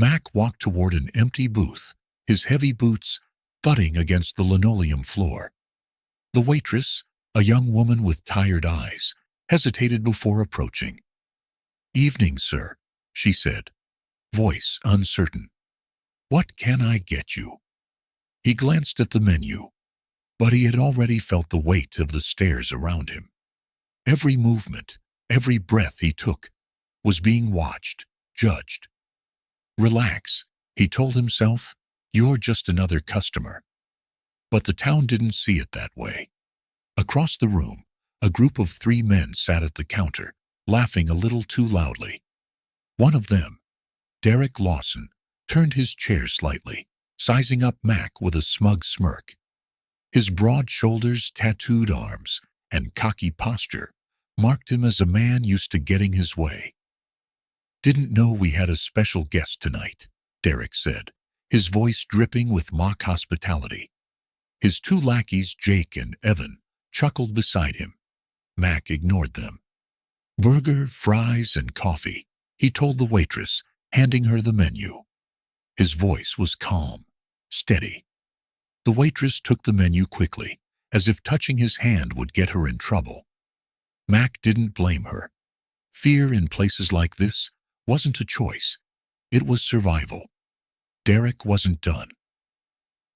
Mac walked toward an empty booth, his heavy boots thudding against the linoleum floor. The waitress, a young woman with tired eyes, hesitated before approaching. "Evening, sir," she said, voice uncertain. "What can I get you?" He glanced at the menu, but he had already felt the weight of the stares around him. Every movement, every breath he took, was being watched, judged. "Relax," he told himself, "you're just another customer." But the town didn't see it that way. Across the room, a group of 3 men sat at the counter, laughing a little too loudly. One of them, Derek Lawson, turned his chair slightly, sizing up Mac with a smug smirk. His broad shoulders, tattooed arms, and cocky posture marked him as a man used to getting his way. "Didn't know we had a special guest tonight," Derek said, his voice dripping with mock hospitality. His 2 lackeys, Jake and Evan, chuckled beside him. Mac ignored them. "Burger, fries, and coffee," he told the waitress, handing her the menu. His voice was calm, steady. The waitress took the menu quickly, as if touching his hand would get her in trouble. Mac didn't blame her. Fear in places like this wasn't a choice. It was survival. Derek wasn't done.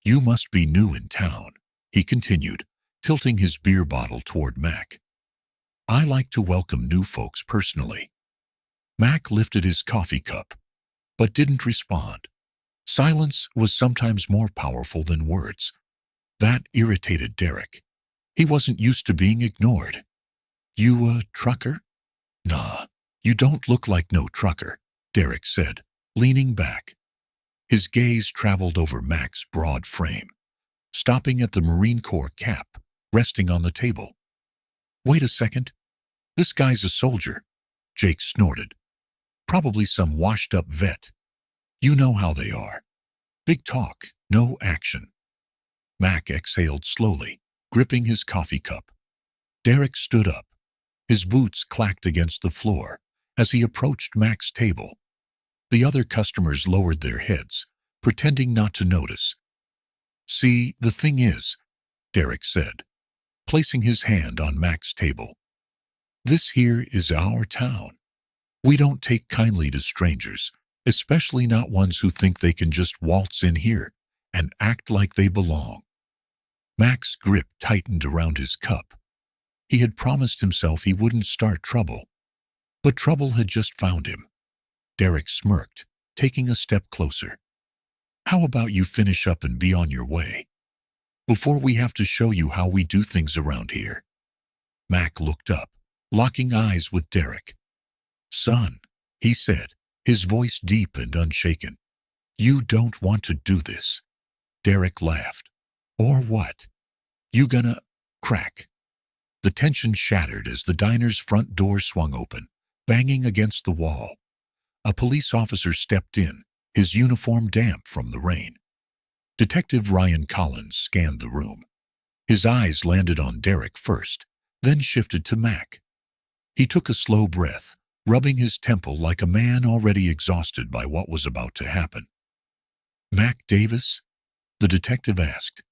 "You must be new in town," he continued, tilting his beer bottle toward Mac. "I like to welcome new folks personally." Mac lifted his coffee cup, but didn't respond. Silence was sometimes more powerful than words. That irritated Derek. He wasn't used to being ignored. "You a trucker?" "Nah, you don't look like no trucker," Derek said, leaning back. His gaze traveled over Mac's broad frame, stopping at the Marine Corps cap resting on the table. "Wait a second. This guy's a soldier," Jake snorted. "Probably some washed-up vet. You know how they are. Big talk, no action." Mac exhaled slowly, gripping his coffee cup. Derek stood up. His boots clacked against the floor as he approached Mac's table. The other customers lowered their heads, pretending not to notice. "See, the thing is," Derek said, placing his hand on Mac's table, "this here is our town. We don't take kindly to strangers, especially not ones who think they can just waltz in here and act like they belong." Mac's grip tightened around his cup. He had promised himself he wouldn't start trouble, but trouble had just found him. Derek smirked, taking a step closer. "How about you finish up and be on your way, before we have to show you how we do things around here?" Mac looked up, locking eyes with Derek. "Son," he said, his voice deep and unshaken, "you don't want to do this." Derek laughed. "Or what? You gonna—" Crack. The tension shattered as the diner's front door swung open, banging against the wall. A police officer stepped in, his uniform damp from the rain. Detective Ryan Collins scanned the room. His eyes landed on Derek first, then shifted to Mac. He took a slow breath, rubbing his temple like a man already exhausted by what was about to happen. "Mac Davis?" the detective asked.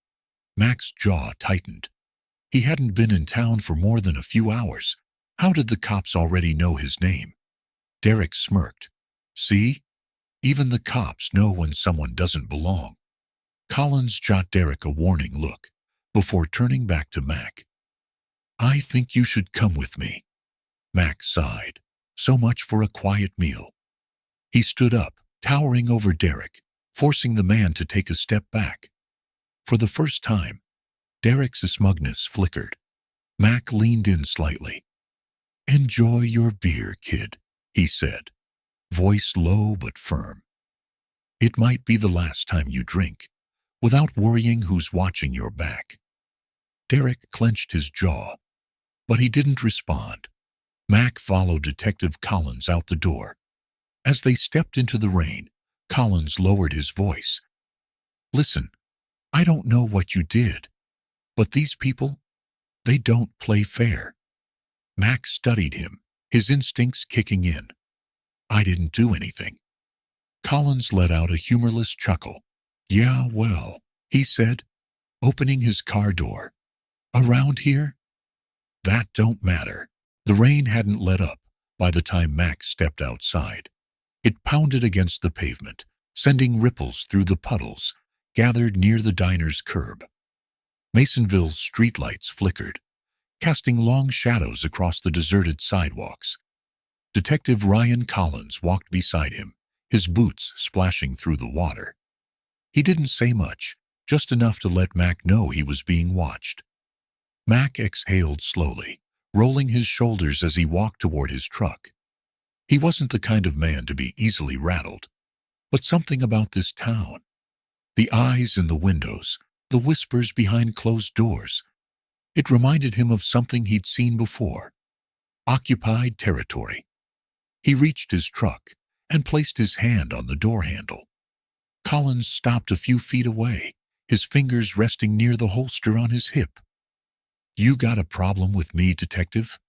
Mac's jaw tightened. He hadn't been in town for more than a few hours. How did the cops already know his name? Derek smirked. "See? Even the cops know when someone doesn't belong." Collins shot Derek a warning look before turning back to Mac. "I think you should come with me." Mac sighed. So much for a quiet meal. He stood up, towering over Derek, forcing the man to take a step back. For the first time, Derek's smugness flickered. Mac leaned in slightly. "Enjoy your beer, kid," he said, voice low but firm. "It might be the last time you drink, without worrying who's watching your back." Derek clenched his jaw, but he didn't respond. Mac followed Detective Collins out the door. As they stepped into the rain, Collins lowered his voice. "Listen, I don't know what you did, but these people, they don't play fair." Mac studied him, his instincts kicking in. "I didn't do anything." Collins let out a humorless chuckle. Yeah, well, he said, opening his car door. Around here? That don't matter. The rain hadn't let up by the time Mac stepped outside. It pounded against the pavement, sending ripples through the puddles gathered near the diner's curb. Masonville's streetlights flickered, casting long shadows across the deserted sidewalks. Detective Ryan Collins walked beside him, his boots splashing through the water. He didn't say much, just enough to let Mac know he was being watched. Mac exhaled slowly, rolling his shoulders as he walked toward his truck. He wasn't the kind of man to be easily rattled, but something about this town, the eyes in the windows, the whispers behind closed doors, it reminded him of something he'd seen before. Occupied territory. He reached his truck and placed his hand on the door handle. Collins stopped a few feet away, his fingers resting near the holster on his hip. You got a problem with me, detective?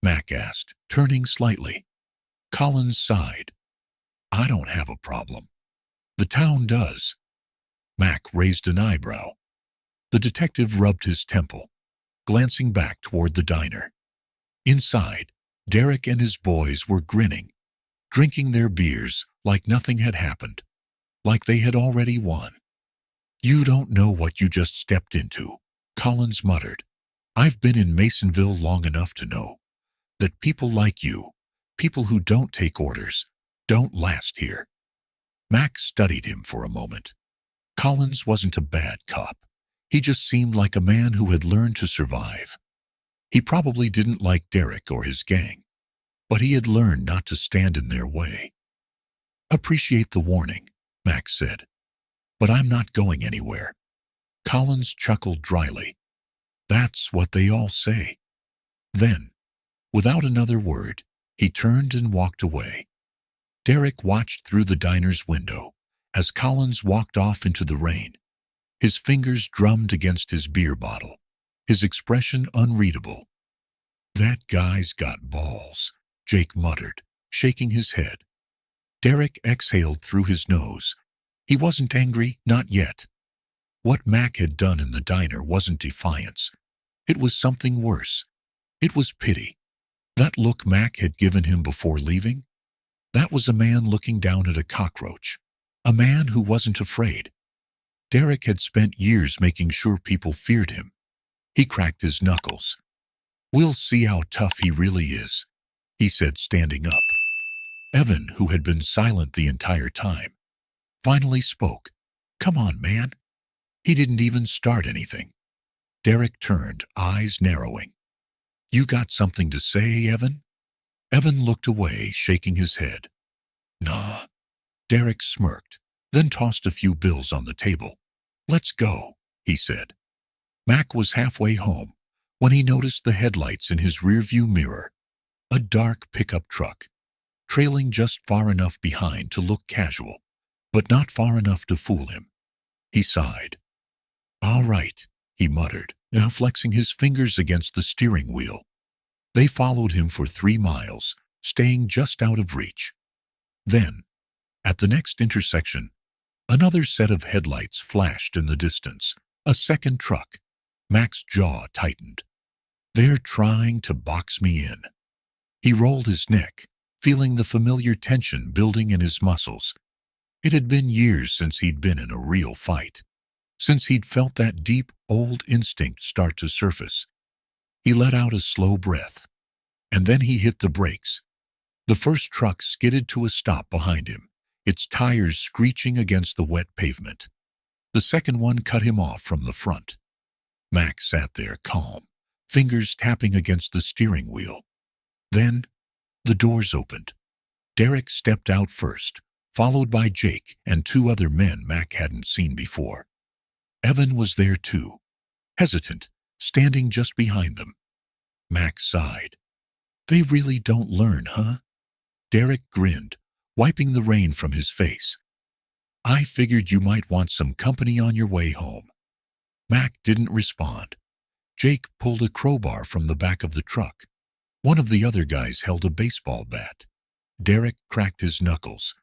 Mac asked, turning slightly. Collins sighed. I don't have a problem. The town does. Mac raised an eyebrow. The detective rubbed his temple, glancing back toward the diner. Inside, Derek and his boys were grinning, drinking their beers like nothing had happened, like they had already won. You don't know what you just stepped into, Collins muttered. I've been in Masonville long enough to know that people like you, people who don't take orders, don't last here. Mac studied him for a moment. Collins wasn't a bad cop. He just seemed like a man who had learned to survive. He probably didn't like Derek or his gang, but he had learned not to stand in their way. Appreciate the warning, Mac said, but I'm not going anywhere. Collins chuckled dryly. That's what they all say. Then, without another word, he turned and walked away. Derek watched through the diner's window as Collins walked off into the rain. His fingers drummed against his beer bottle, his expression unreadable. That guy's got balls, Jake muttered, shaking his head. Derek exhaled through his nose. He wasn't angry, not yet. What Mac had done in the diner wasn't defiance. It was something worse. It was pity. That look Mac had given him before leaving? That was a man looking down at a cockroach. A man who wasn't afraid. Derek had spent years making sure people feared him. He cracked his knuckles. We'll see how tough he really is, he said, standing up. Evan, who had been silent the entire time, finally spoke. Come on, man. He didn't even start anything. Derek turned, eyes narrowing. You got something to say, Evan? Evan looked away, shaking his head. Nah. Derek smirked, then tossed a few bills on the table. Let's go, he said. Mac was halfway home when he noticed the headlights in his rearview mirror. A dark pickup truck, trailing just far enough behind to look casual, but not far enough to fool him. He sighed. All right, he muttered, now flexing his fingers against the steering wheel. They followed him for 3 miles, staying just out of reach. Then, at the next intersection, another set of headlights flashed in the distance. A second truck. Mac's jaw tightened. They're trying to box me in. He rolled his neck, feeling the familiar tension building in his muscles. It had been years since he'd been in a real fight, since he'd felt that deep, old instinct start to surface. He let out a slow breath, and then he hit the brakes. The first truck skidded to a stop behind him, its tires screeching against the wet pavement. The second one cut him off from the front. Mac sat there calm, fingers tapping against the steering wheel. Then, the doors opened. Derek stepped out first, followed by Jake and 2 other men Mac hadn't seen before. Evan was there too, hesitant, standing just behind them. Mac sighed. They really don't learn, huh? Derek grinned, wiping the rain from his face. I figured you might want some company on your way home. Mac didn't respond. Jake pulled a crowbar from the back of the truck. One of the other guys held a baseball bat. Derek cracked his knuckles.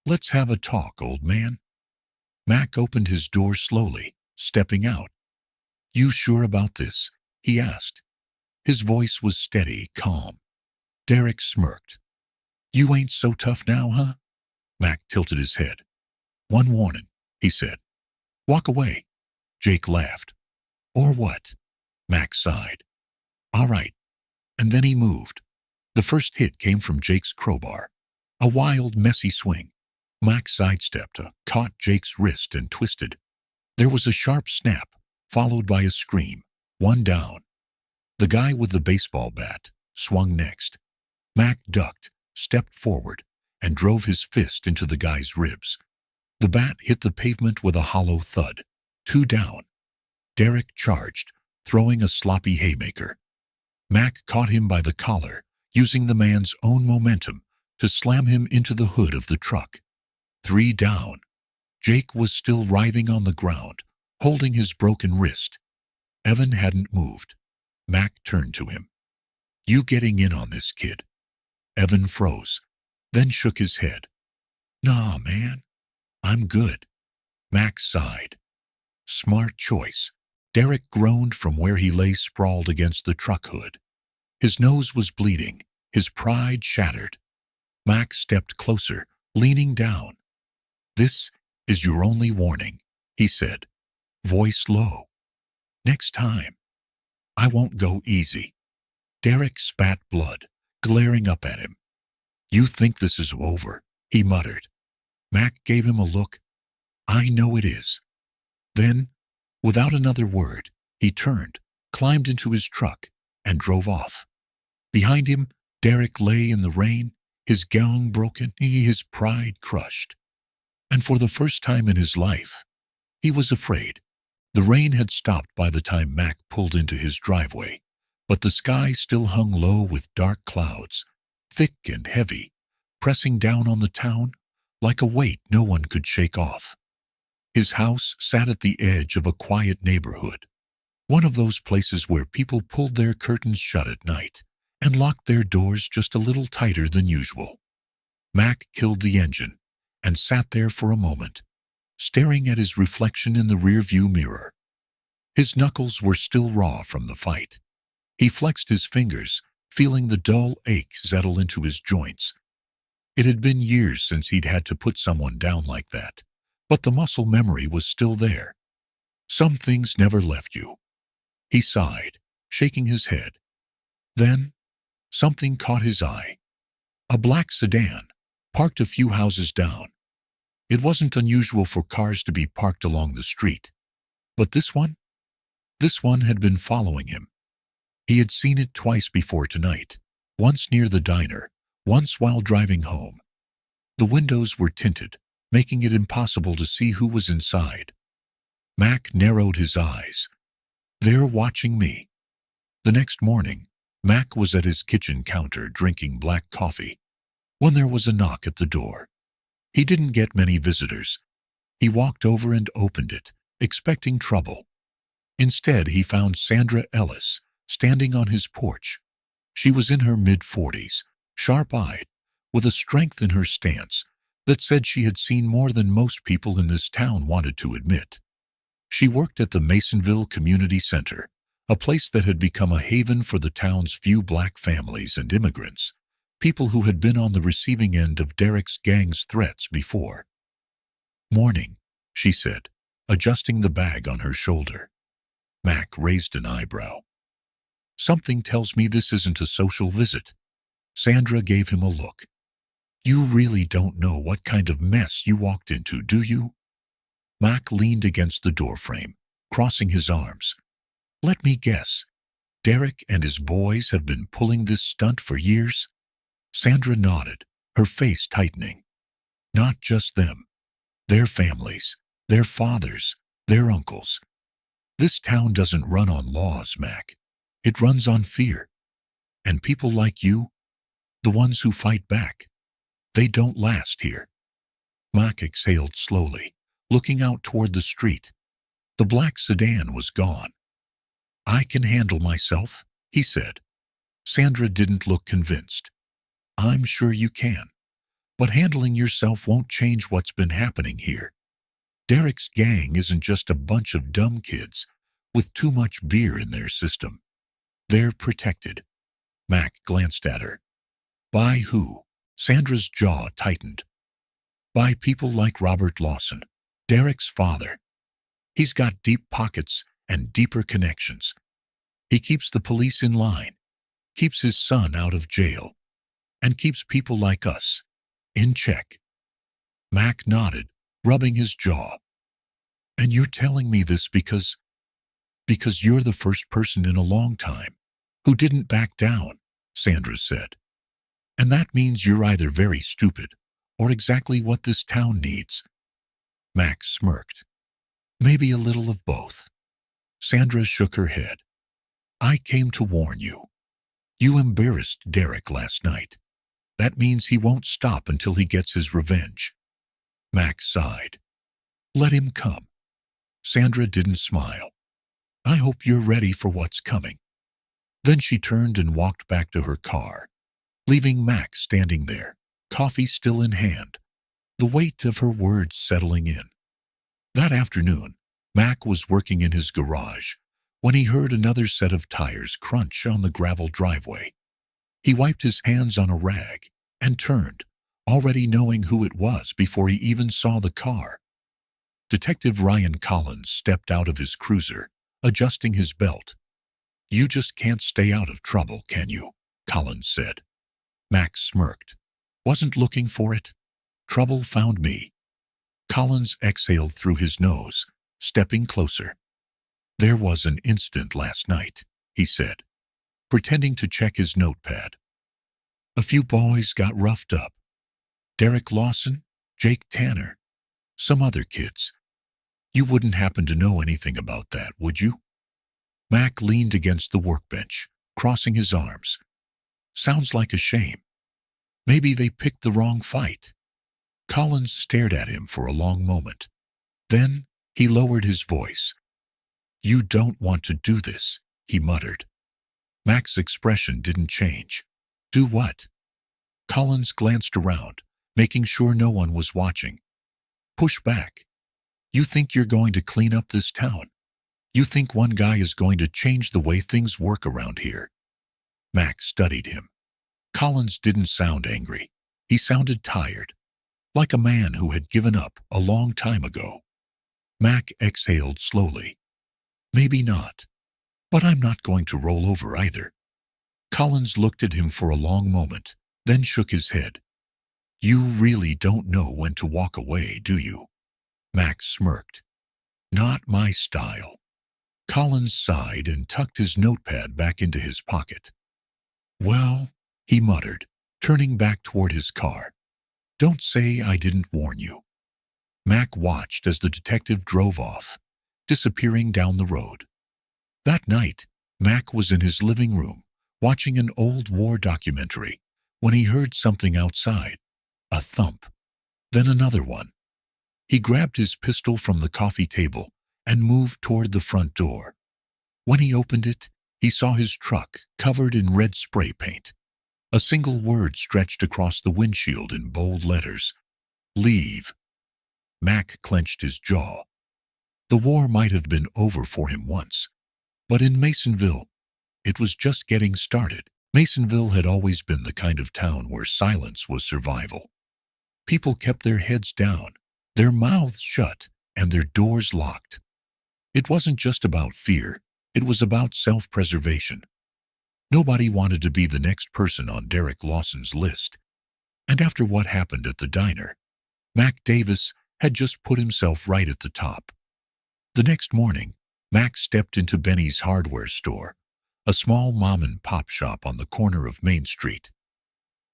Let's have a talk, old man. Mac opened his door slowly, stepping out. You sure about this? He asked. His voice was steady, calm. Derek smirked. You ain't so tough now, huh? Mac tilted his head. One warning, he said. Walk away. Jake laughed. Or what? Mac sighed. All right. And then he moved. The first hit came from Jake's crowbar. A wild, messy swing. Mac sidestepped, caught Jake's wrist and twisted. There was a sharp snap, followed by a scream. One down. The guy with the baseball bat swung next. Mac ducked, stepped forward, and drove his fist into the guy's ribs. The bat hit the pavement with a hollow thud. 2 down. Derek charged, throwing a sloppy haymaker. Mac caught him by the collar, using the man's own momentum to slam him into the hood of the truck. 3 down. Jake was still writhing on the ground, holding his broken wrist. Evan hadn't moved. Mac turned to him. You getting in on this, kid? Evan froze, then shook his head. Nah, man. I'm good. Mac sighed. Smart choice. Derek groaned from where he lay sprawled against the truck hood. His nose was bleeding, his pride shattered. Mac stepped closer, leaning down. This is your only warning, he said, voice low. Next time, I won't go easy. Derek spat blood, glaring up at him. You think this is over, he muttered. Mac gave him a look. I know it is. Then, without another word, he turned, climbed into his truck, and drove off. Behind him, Derek lay in the rain, his gown broken, his pride crushed. And for the first time in his life, he was afraid. The rain had stopped by the time Mac pulled into his driveway, but the sky still hung low with dark clouds, thick and heavy, pressing down on the town like a weight no one could shake off. His house sat at the edge of a quiet neighborhood, one of those places where people pulled their curtains shut at night and locked their doors just a little tighter than usual. Mac killed the engine and sat there for a moment, staring at his reflection in the rearview mirror. His knuckles were still raw from the fight. He flexed his fingers, feeling the dull ache settle into his joints. It had been years since he'd had to put someone down like that, but the muscle memory was still there. Some things never left you. He sighed, shaking his head. Then, something caught his eye. A black sedan, parked a few houses down. It wasn't unusual for cars to be parked along the street. But this one had been following him. He had seen it twice before tonight, once near the diner, once while driving home. The windows were tinted, making it impossible to see who was inside. Mac narrowed his eyes. They're watching me. The next morning, Mac was at his kitchen counter drinking black coffee when there was a knock at the door. He didn't get many visitors. He walked over and opened it, expecting trouble. Instead, he found Sandra Ellis standing on his porch. She was in her mid-40s, sharp-eyed, with a strength in her stance that said she had seen more than most people in this town wanted to admit. She worked at the Masonville Community Center, a place that had become a haven for the town's few black families and immigrants, people who had been on the receiving end of Derek's gang's threats before. Morning, she said, adjusting the bag on her shoulder. Mac raised an eyebrow. Something tells me this isn't a social visit. Sandra gave him a look. You really don't know what kind of mess you walked into, do you? Mac leaned against the doorframe, crossing his arms. Let me guess. Derek and his boys have been pulling this stunt for years? Sandra nodded, her face tightening. Not just them. Their families, their fathers, their uncles. This town doesn't run on laws, Mac. It runs on fear. And people like you, the ones who fight back, they don't last here. Mac exhaled slowly, looking out toward the street. The black sedan was gone. I can handle myself, he said. Sandra didn't look convinced. I'm sure you can. But handling yourself won't change what's been happening here. Derek's gang isn't just a bunch of dumb kids with too much beer in their system. They're protected. Mac glanced at her. By who? Sandra's jaw tightened. By people like Robert Lawson, Derek's father. He's got deep pockets and deeper connections. He keeps the police in line, keeps his son out of jail, and keeps people like us in check. Mac nodded, rubbing his jaw. And you're telling me this because you're the first person in a long time who didn't back down, Sandra said. And that means you're either very stupid or exactly what this town needs. Mac smirked. Maybe a little of both. Sandra shook her head. I came to warn you. You embarrassed Derek last night. That means he won't stop until he gets his revenge. Mac sighed. Let him come. Sandra didn't smile. I hope you're ready for what's coming. Then she turned and walked back to her car, leaving Mac standing there, coffee still in hand, the weight of her words settling in. That afternoon, Mac was working in his garage when he heard another set of tires crunch on the gravel driveway. He wiped his hands on a rag and turned, already knowing who it was before he even saw the car. Detective Ryan Collins stepped out of his cruiser, adjusting his belt. You just can't stay out of trouble, can you? Collins said. Mac smirked. Wasn't looking for it. Trouble found me. Collins exhaled through his nose, stepping closer. There was an incident last night, he said, pretending to check his notepad. A few boys got roughed up. Derek Lawson, Jake Tanner, some other kids. You wouldn't happen to know anything about that, would you? Mac leaned against the workbench, crossing his arms. Sounds like a shame. Maybe they picked the wrong fight. Collins stared at him for a long moment. Then he lowered his voice. You don't want to do this, he muttered. Mac's expression didn't change. Do what? Collins glanced around, making sure no one was watching. Push back. You think you're going to clean up this town? You think one guy is going to change the way things work around here? Mac studied him. Collins didn't sound angry. He sounded tired, like a man who had given up a long time ago. Mac exhaled slowly. Maybe not, but I'm not going to roll over either. Collins looked at him for a long moment, then shook his head. You really don't know when to walk away, do you? Mac smirked. Not my style. Collins sighed and tucked his notepad back into his pocket. Well, he muttered, turning back toward his car. Don't say I didn't warn you. Mac watched as the detective drove off, disappearing down the road. That night, Mac was in his living room, watching an old war documentary, when he heard something outside. A thump. Then another one. He grabbed his pistol from the coffee table and moved toward the front door. When he opened it, he saw his truck covered in red spray paint. A single word stretched across the windshield in bold letters. Leave. Mac clenched his jaw. The war might have been over for him once, but in Masonville, it was just getting started. Masonville had always been the kind of town where silence was survival. People kept their heads down, their mouths shut, and their doors locked. It wasn't just about fear, it was about self-preservation. Nobody wanted to be the next person on Derek Lawson's list. And after what happened at the diner, Mac Davis had just put himself right at the top. The next morning, Mac stepped into Benny's hardware store, a small mom-and-pop shop on the corner of Main Street.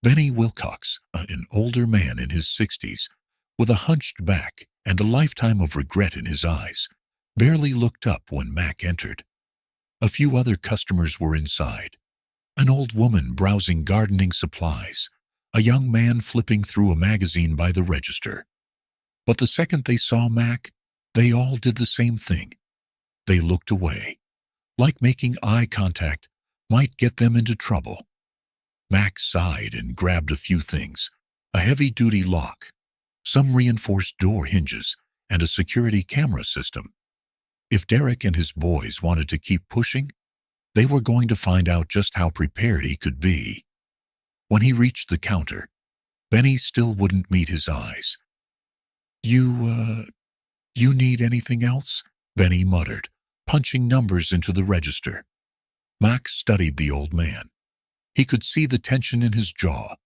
Benny Wilcox, an older man in his 60s, with a hunched back and a lifetime of regret in his eyes, barely looked up when Mac entered. A few other customers were inside. An old woman browsing gardening supplies, a young man flipping through a magazine by the register. But the second they saw Mac, they all did the same thing. They looked away, like making eye contact might get them into trouble. Mac sighed and grabbed a few things, a heavy-duty lock, some reinforced door hinges, and a security camera system. If Derek and his boys wanted to keep pushing, they were going to find out just how prepared he could be. When he reached the counter, Benny still wouldn't meet his eyes. You need anything else?" Benny muttered, punching numbers into the register. Mac studied the old man. He could see the tension in his jaw,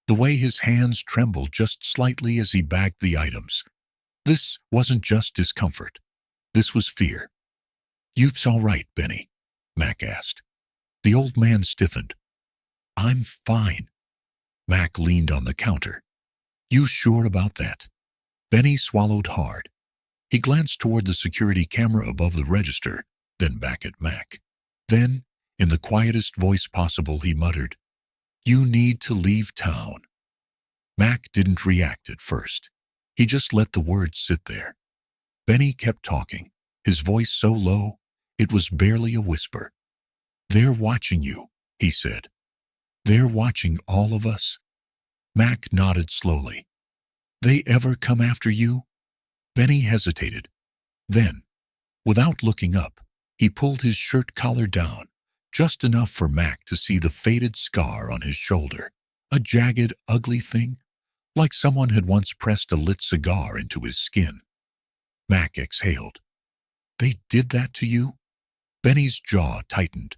the way his hands trembled just slightly as he bagged the items. This wasn't just discomfort. This was fear. "You's all right, Benny?" Mac asked. The old man stiffened. "I'm fine." Mac leaned on the counter. "You sure about that?" Benny swallowed hard. He glanced toward the security camera above the register, then back at Mac. Then, in the quietest voice possible, he muttered, "You need to leave town." Mac didn't react at first. He just let the words sit there. Benny kept talking, his voice so low, it was barely a whisper. "They're watching you," he said. "They're watching all of us." Mac nodded slowly. "They ever come after you?" Benny hesitated. Then, without looking up, he pulled his shirt collar down, just enough for Mac to see the faded scar on his shoulder, a jagged, ugly thing, like someone had once pressed a lit cigar into his skin. Mac exhaled. "They did that to you?" Benny's jaw tightened.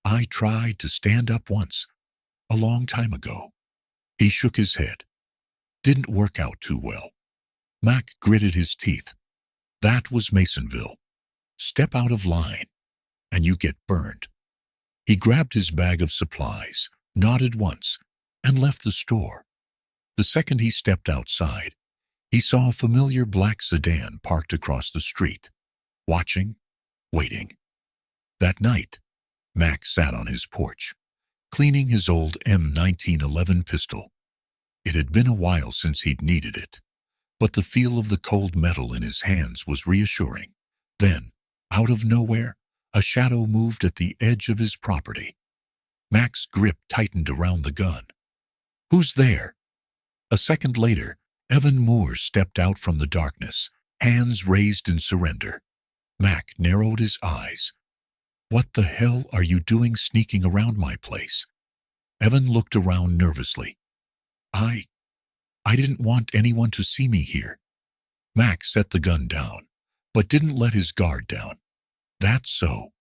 "I tried to stand up once, a long time ago." He shook his head. "Didn't work out too well." Mac gritted his teeth. "That was Masonville. Step out of line, and you get burned." He grabbed his bag of supplies, nodded once, and left the store. The second he stepped outside, he saw a familiar black sedan parked across the street, watching, waiting. That night, Mac sat on his porch, cleaning his old M1911 pistol. It had been a while since he'd needed it, but the feel of the cold metal in his hands was reassuring. Then, out of nowhere, a shadow moved at the edge of his property. Mac's grip tightened around the gun. "Who's there?" A second later, Evan Moore stepped out from the darkness, hands raised in surrender. Mac narrowed his eyes. "What the hell are you doing sneaking around my place?" Evan looked around nervously. I didn't want anyone to see me here." Mac set the gun down, but didn't let his guard down. "That's so."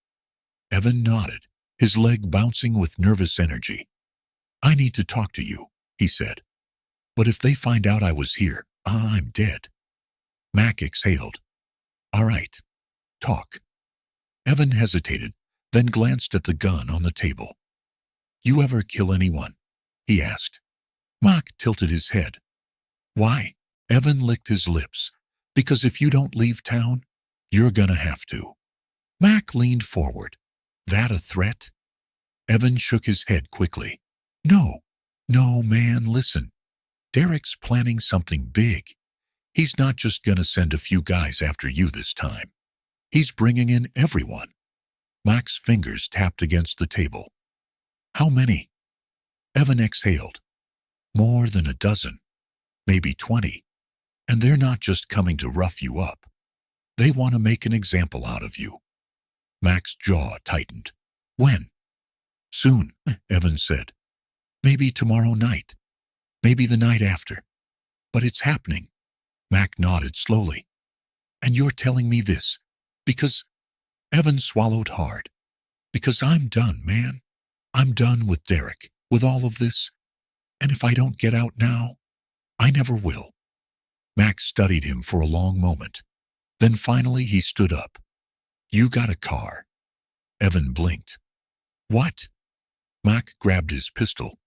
Evan nodded, his leg bouncing with nervous energy. "I need to talk to you," he said. "But if they find out I was here, I'm dead." Mac exhaled. "All right, talk." Evan hesitated, then glanced at the gun on the table. "You ever kill anyone?" he asked. Mac tilted his head. "Why?" Evan licked his lips. "Because if you don't leave town, you're gonna have to." Mac leaned forward. "That a threat?" Evan shook his head quickly. No, man, listen. Derek's planning something big. He's not just gonna send a few guys after you this time. He's bringing in everyone." Mac's fingers tapped against the table. "How many?" Evan exhaled. "More than a dozen. Maybe 20. And they're not just coming to rough you up. They want to make an example out of you." Mac's jaw tightened. "When?" "Soon," Evan said. "Maybe tomorrow night. Maybe the night after. But it's happening." Mac nodded slowly. "And you're telling me this because—" Evan swallowed hard. "Because I'm done, man. I'm done with Derek, with all of this. And if I don't get out now, I never will." Mac studied him for a long moment. Then finally he stood up. "You got a car." Evan blinked. "What?" Mac grabbed his pistol,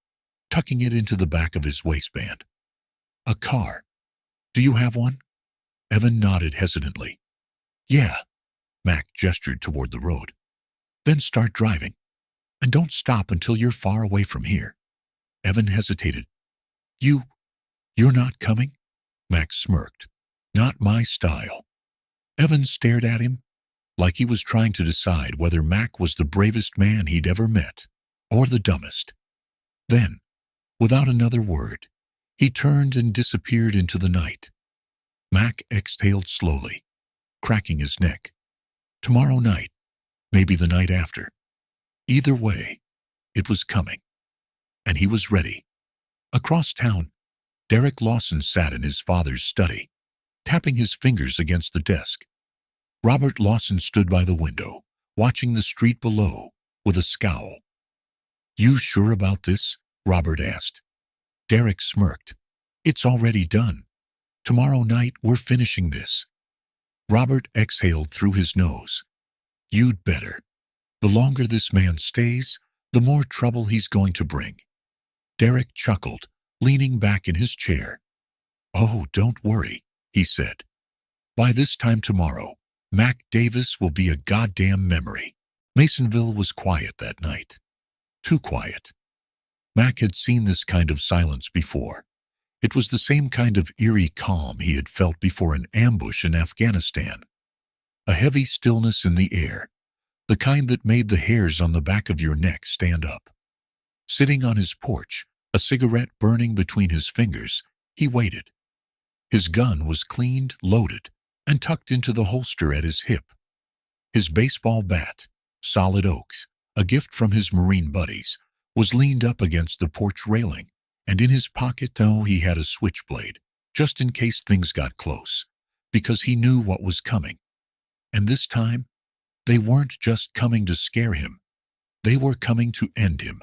tucking it into the back of his waistband. "A car. Do you have one?" Evan nodded hesitantly. "Yeah." Mac gestured toward the road. "Then start driving. And don't stop until you're far away from here." Evan hesitated. You're not coming?" Mac smirked. "Not my style." Evan stared at him, like he was trying to decide whether Mac was the bravest man he'd ever met, or the dumbest. Then, without another word, He turned and disappeared into the night. Mac exhaled slowly, cracking his neck. Tomorrow night, maybe the night after. Either way, it was coming. And he was ready. Across town, Derek Lawson sat in his father's study, tapping his fingers against the desk. Robert Lawson stood by the window, watching the street below with a scowl. "You sure about this?" Robert asked. Derek smirked. "It's already done. Tomorrow night we're finishing this." Robert exhaled through his nose. "You'd better. The longer this man stays, the more trouble he's going to bring." Derek chuckled, leaning back in his chair. "Oh, don't worry," he said. "By this time tomorrow, Mac Davis will be a goddamn memory." Masonville was quiet that night. Too quiet. Mac had seen this kind of silence before. It was the same kind of eerie calm he had felt before an ambush in Afghanistan. A heavy stillness in the air, the kind that made the hairs on the back of your neck stand up. Sitting on his porch, a cigarette burning between his fingers, he waited. His gun was cleaned, loaded, and tucked into the holster at his hip. His baseball bat, solid oak, a gift from his Marine buddies, was leaned up against the porch railing, and in his pocket, he had a switchblade, just in case things got close, because he knew what was coming. And this time, they weren't just coming to scare him. They were coming to end him.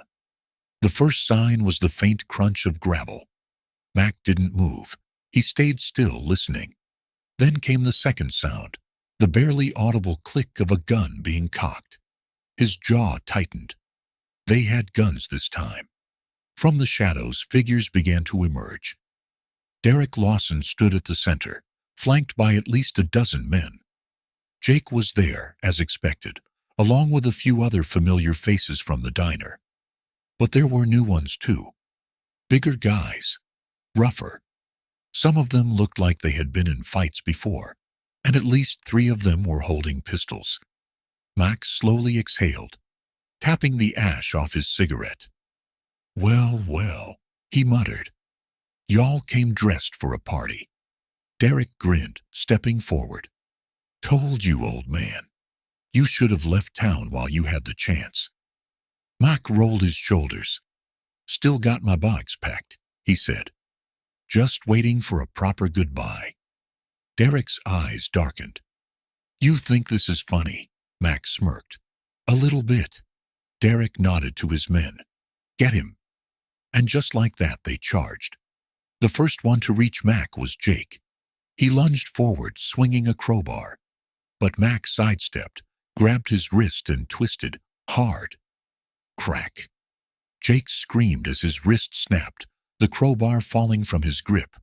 The first sign was the faint crunch of gravel. Mac didn't move. He stayed still, listening. Then came the second sound, the barely audible click of a gun being cocked. His jaw tightened. They had guns this time. From the shadows, figures began to emerge. Derek Lawson stood at the center, flanked by at least a dozen men. Jake was there, as expected, along with a few other familiar faces from the diner. But there were new ones too. Bigger guys. Rougher. Some of them looked like they had been in fights before, and at least 3 of them were holding pistols. Mac slowly exhaled, tapping the ash off his cigarette. "Well, well," he muttered. "Y'all came dressed for a party." Derek grinned, stepping forward. "Told you, old man. You should have left town while you had the chance." Mac rolled his shoulders. "Still got my bags packed," he said. "Just waiting for a proper goodbye." Derek's eyes darkened. "You think this is funny?" Mac smirked. "A little bit." Derek nodded to his men. "Get him." And just like that, they charged. The first one to reach Mac was Jake. He lunged forward, swinging a crowbar. But Mac sidestepped, grabbed his wrist, and twisted hard. Crack. Jake screamed as his wrist snapped, the crowbar falling from his grip.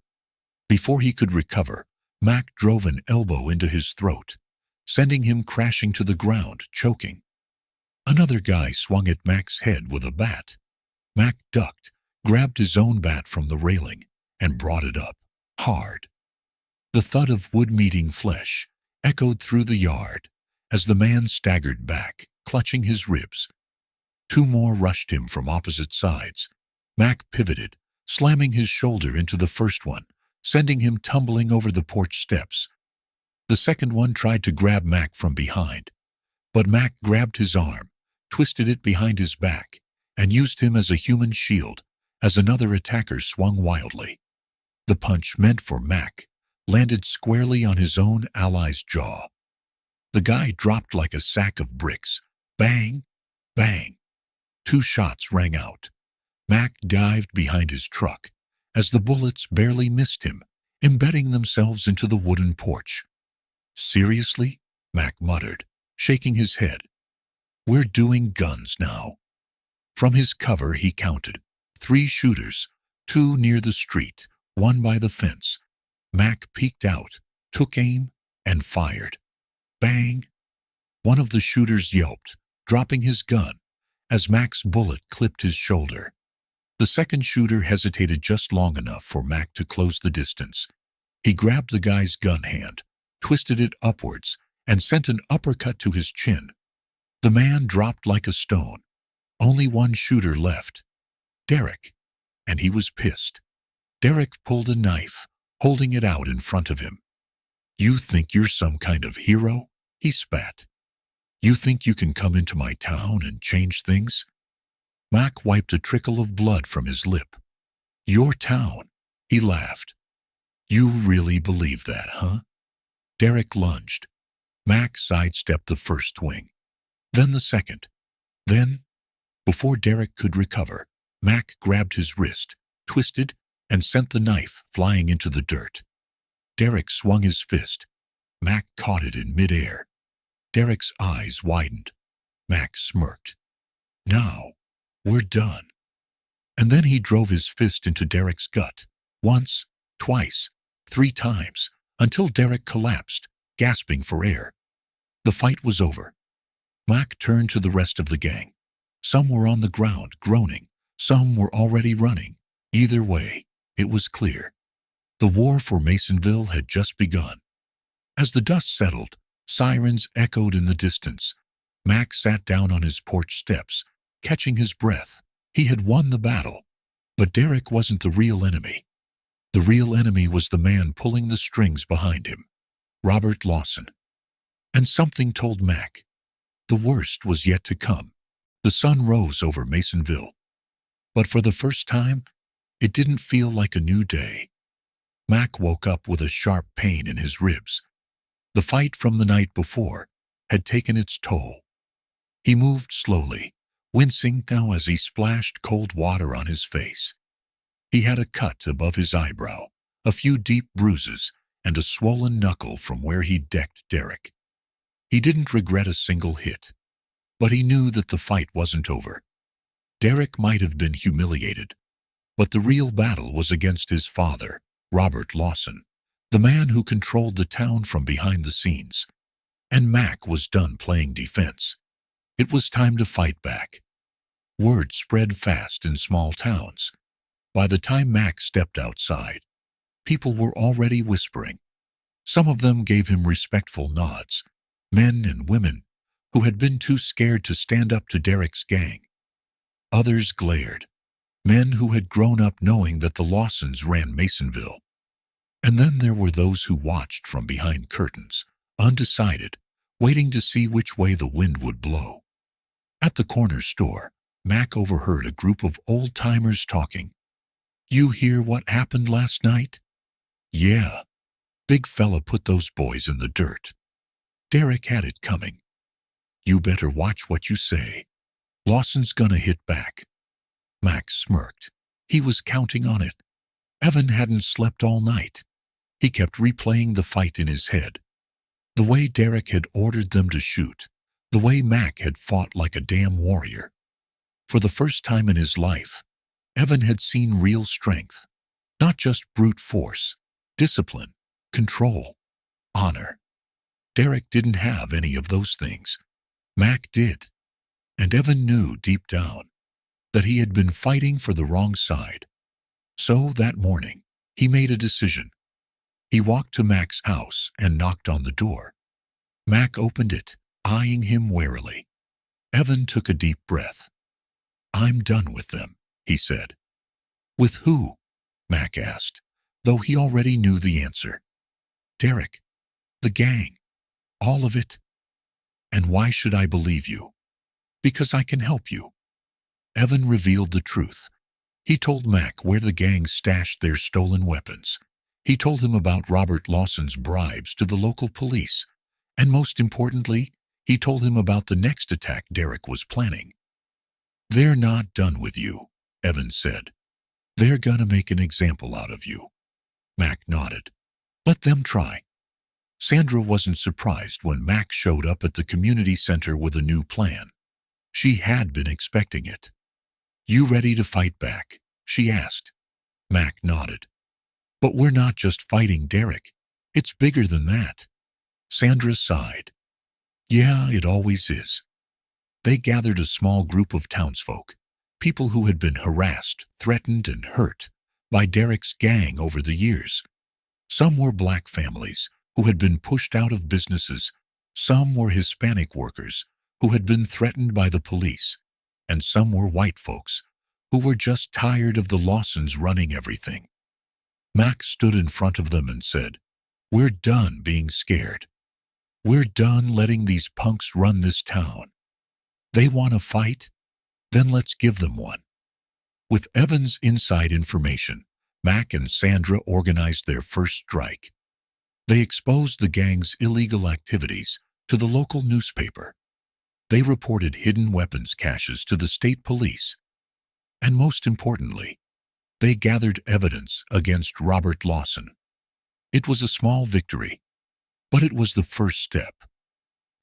Before he could recover, Mac drove an elbow into his throat, sending him crashing to the ground, choking. Another guy swung at Mac's head with a bat. Mac ducked, grabbed his own bat from the railing, and brought it up, hard. The thud of wood meeting flesh echoed through the yard as the man staggered back, clutching his ribs. 2 more rushed him from opposite sides. Mac pivoted, slamming his shoulder into the first one, sending him tumbling over the porch steps. The second one tried to grab Mac from behind, but Mac grabbed his arm, twisted it behind his back, and used him as a human shield as another attacker swung wildly. The punch meant for Mac landed squarely on his own ally's jaw. The guy dropped like a sack of bricks. Bang! Bang! 2 shots rang out. Mac dived behind his truck as the bullets barely missed him, embedding themselves into the wooden porch. "Seriously?" Mac muttered, shaking his head. "We're doing guns now." From his cover he counted 3 shooters, 2 near the street, 1 by the fence. Mac peeked out, took aim, and fired. Bang! One of the shooters yelped, dropping his gun, as Mac's bullet clipped his shoulder. The second shooter hesitated just long enough for Mac to close the distance. He grabbed the guy's gun hand, twisted it upwards, and sent an uppercut to his chin. The man dropped like a stone. Only 1 shooter left. Derek. And he was pissed. Derek pulled a knife, holding it out in front of him. "You think you're some kind of hero?" he spat. "You think you can come into my town and change things?" Mac wiped a trickle of blood from his lip. "Your town?" he laughed. "You really believe that, huh?" Derek lunged. Mac sidestepped the first swing, then the second. Then, before Derek could recover, Mac grabbed his wrist, twisted, and sent the knife flying into the dirt. Derek swung his fist. Mac caught it in midair. Derek's eyes widened. Mac smirked. "Now, we're done." And then he drove his fist into Derek's gut. Once, twice, 3 times, until Derek collapsed, gasping for air. The fight was over. Mac turned to the rest of the gang. Some were on the ground, groaning. Some were already running. Either way, it was clear. The war for Masonville had just begun. As the dust settled, sirens echoed in the distance. Mac sat down on his porch steps, catching his breath. He had won the battle. But Derek wasn't the real enemy. The real enemy was the man pulling the strings behind him, Robert Lawson. And something told Mac. The worst was yet to come. The sun rose over Masonville. But for the first time, it didn't feel like a new day. Mac woke up with a sharp pain in his ribs. The fight from the night before had taken its toll. He moved slowly, wincing now as he splashed cold water on his face. He had a cut above his eyebrow, a few deep bruises, and a swollen knuckle from where he'd decked Derek. He didn't regret a single hit, but he knew that the fight wasn't over. Derek might have been humiliated, but the real battle was against his father, Robert Lawson, the man who controlled the town from behind the scenes. And Mac was done playing defense. It was time to fight back. Word spread fast in small towns. By the time Mac stepped outside, people were already whispering. Some of them gave him respectful nods, men and women who had been too scared to stand up to Derek's gang. Others glared, men who had grown up knowing that the Lawsons ran Masonville. And then there were those who watched from behind curtains, undecided, waiting to see which way the wind would blow. At the corner store, Mac overheard a group of old-timers talking. "You hear what happened last night?" "Yeah. Big fella put those boys in the dirt. Derek had it coming." "You better watch what you say. Lawson's gonna hit back." Mac smirked. He was counting on it. Evan hadn't slept all night. He kept replaying the fight in his head. The way Derek had ordered them to shoot. The way Mac had fought like a damn warrior. For the first time in his life, Evan had seen real strength. Not just brute force, discipline, control, honor. Derek didn't have any of those things. Mac did. And Evan knew deep down that he had been fighting for the wrong side. So that morning, he made a decision. He walked to Mac's house and knocked on the door. Mac opened it, eyeing him warily. Evan took a deep breath. "I'm done with them," he said. "With who?" Mac asked, though he already knew the answer. "Derek. The gang. All of it." "And why should I believe you?" "Because I can help you." Evan revealed the truth. He told Mac where the gang stashed their stolen weapons. He told him about Robert Lawson's bribes to the local police. And most importantly, he told him about the next attack Derek was planning. "They're not done with you," Evan said. "They're gonna make an example out of you." Mac nodded. "Let them try." Sandra wasn't surprised when Mac showed up at the community center with a new plan. She had been expecting it. "You ready to fight back?" she asked. Mac nodded. "But we're not just fighting Derek. It's bigger than that." Sandra sighed. "Yeah, it always is." They gathered a small group of townsfolk, people who had been harassed, threatened, and hurt by Derek's gang over the years. Some were black families who had been pushed out of businesses. Some were Hispanic workers who had been threatened by the police. And some were white folks who were just tired of the Lawsons running everything. Mac stood in front of them and said, "We're done being scared. We're done letting these punks run this town. They want a fight? Then let's give them one." With Evan's inside information, Mac and Sandra organized their first strike. They exposed the gang's illegal activities to the local newspaper. They reported hidden weapons caches to the state police. And most importantly, they gathered evidence against Robert Lawson. It was a small victory, but it was the first step.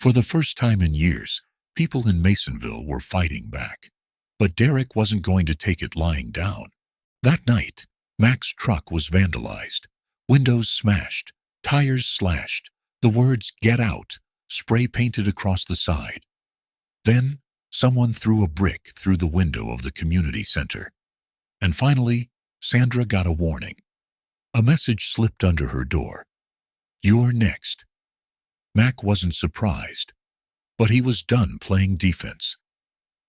For the first time in years, people in Masonville were fighting back. But Derek wasn't going to take it lying down. That night, Mac's truck was vandalized, windows smashed, tires slashed, the words "Get Out" spray painted across the side. Then, someone threw a brick through the window of the community center. And finally, Sandra got a warning. A message slipped under her door. "You're next." Mac wasn't surprised, but he was done playing defense.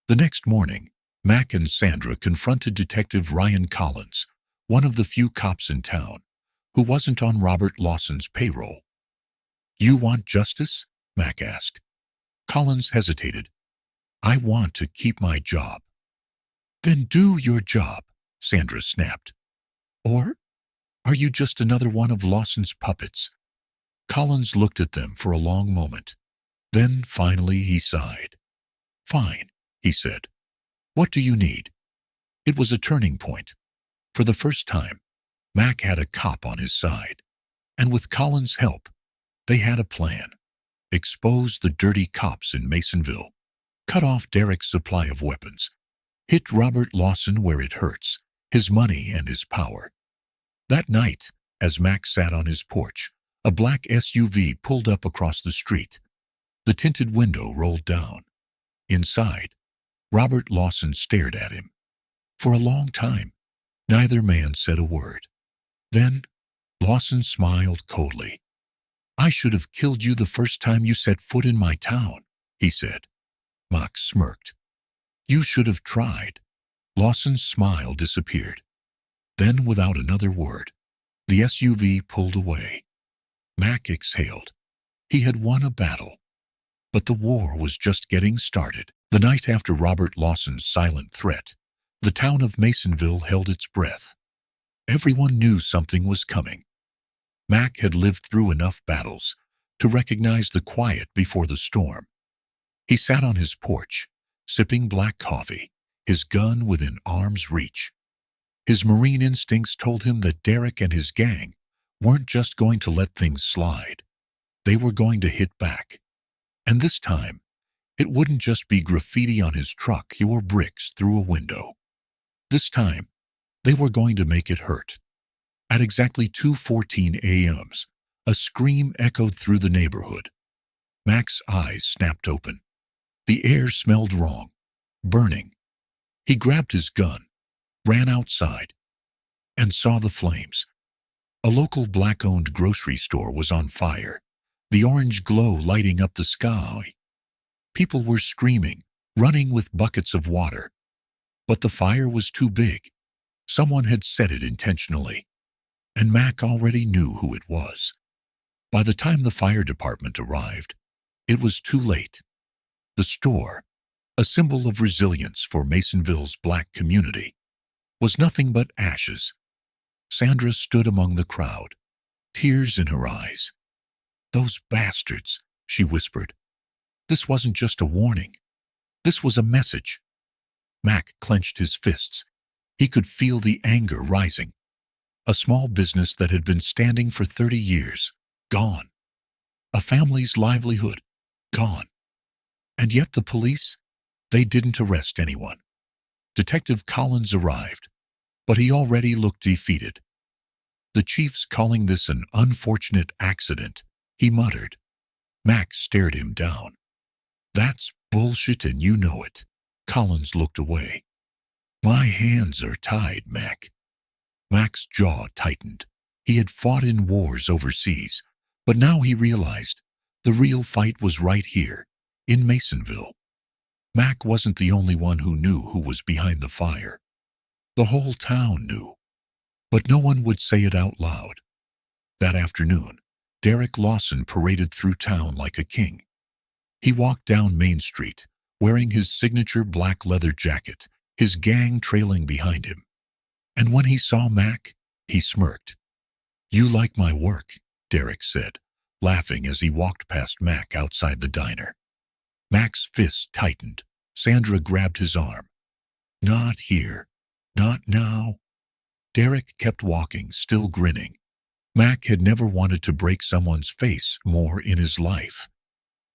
The next morning, Mac and Sandra confronted Detective Ryan Collins, one of the few cops in town, who wasn't on Robert Lawson's payroll. "You want justice?" Mac asked. Collins hesitated. "I want to keep my job." "Then do your job," Sandra snapped. "Or are you just another one of Lawson's puppets?" Collins looked at them for a long moment. Then, finally, he sighed. "Fine," he said. "What do you need?" It was a turning point. For the first time, Mac had a cop on his side. And with Collins' help, they had a plan. Expose the dirty cops in Masonville. Cut off Derek's supply of weapons. Hit Robert Lawson where it hurts, his money and his power. That night, as Mac sat on his porch, a black SUV pulled up across the street. The tinted window rolled down. Inside, Robert Lawson stared at him. For a long time, neither man said a word. Then, Lawson smiled coldly. "I should have killed you the first time you set foot in my town," he said. Mac smirked. "You should have tried." Lawson's smile disappeared. Then, without another word, the SUV pulled away. Mac exhaled. He had won a battle. But the war was just getting started. The night after Robert Lawson's silent threat, the town of Masonville held its breath. Everyone knew something was coming. Mac had lived through enough battles to recognize the quiet before the storm. He sat on his porch, sipping black coffee, his gun within arm's reach. His Marine instincts told him that Derek and his gang weren't just going to let things slide. They were going to hit back. And this time, it wouldn't just be graffiti on his truck or bricks through a window. This time, they were going to make it hurt. At exactly 2:14 a.m., a scream echoed through the neighborhood. Mac's eyes snapped open. The air smelled wrong, burning. He grabbed his gun, ran outside, and saw the flames. A local black-owned grocery store was on fire, the orange glow lighting up the sky. People were screaming, running with buckets of water. But the fire was too big. Someone had set it intentionally, and Mac already knew who it was. By the time the fire department arrived, it was too late. The store, a symbol of resilience for Masonville's black community, was nothing but ashes. Sandra stood among the crowd, tears in her eyes. "Those bastards," she whispered. This wasn't just a warning. This was a message. Mac clenched his fists. He could feel the anger rising. A small business that had been standing for 30 years, gone. A family's livelihood, gone. And yet the police, they didn't arrest anyone. Detective Collins arrived, but he already looked defeated. "The chief's calling this an unfortunate accident," he muttered. Mac stared him down. "That's bullshit and you know it." Collins looked away. "My hands are tied, Mac." Mac's jaw tightened. He had fought in wars overseas, but now he realized the real fight was right here, in Masonville. Mac wasn't the only one who knew who was behind the fire. The whole town knew. but no one would say it out loud. That afternoon, Derek Lawson paraded through town like a king. He walked down Main Street, wearing his signature black leather jacket, his gang trailing behind him. And when he saw Mac, he smirked. "You like my work," Derek said, laughing as he walked past Mac outside the diner. Mac's fist tightened. Sandra grabbed his arm. "Not here. Not now." Derek kept walking, still grinning. Mac had never wanted to break someone's face more in his life.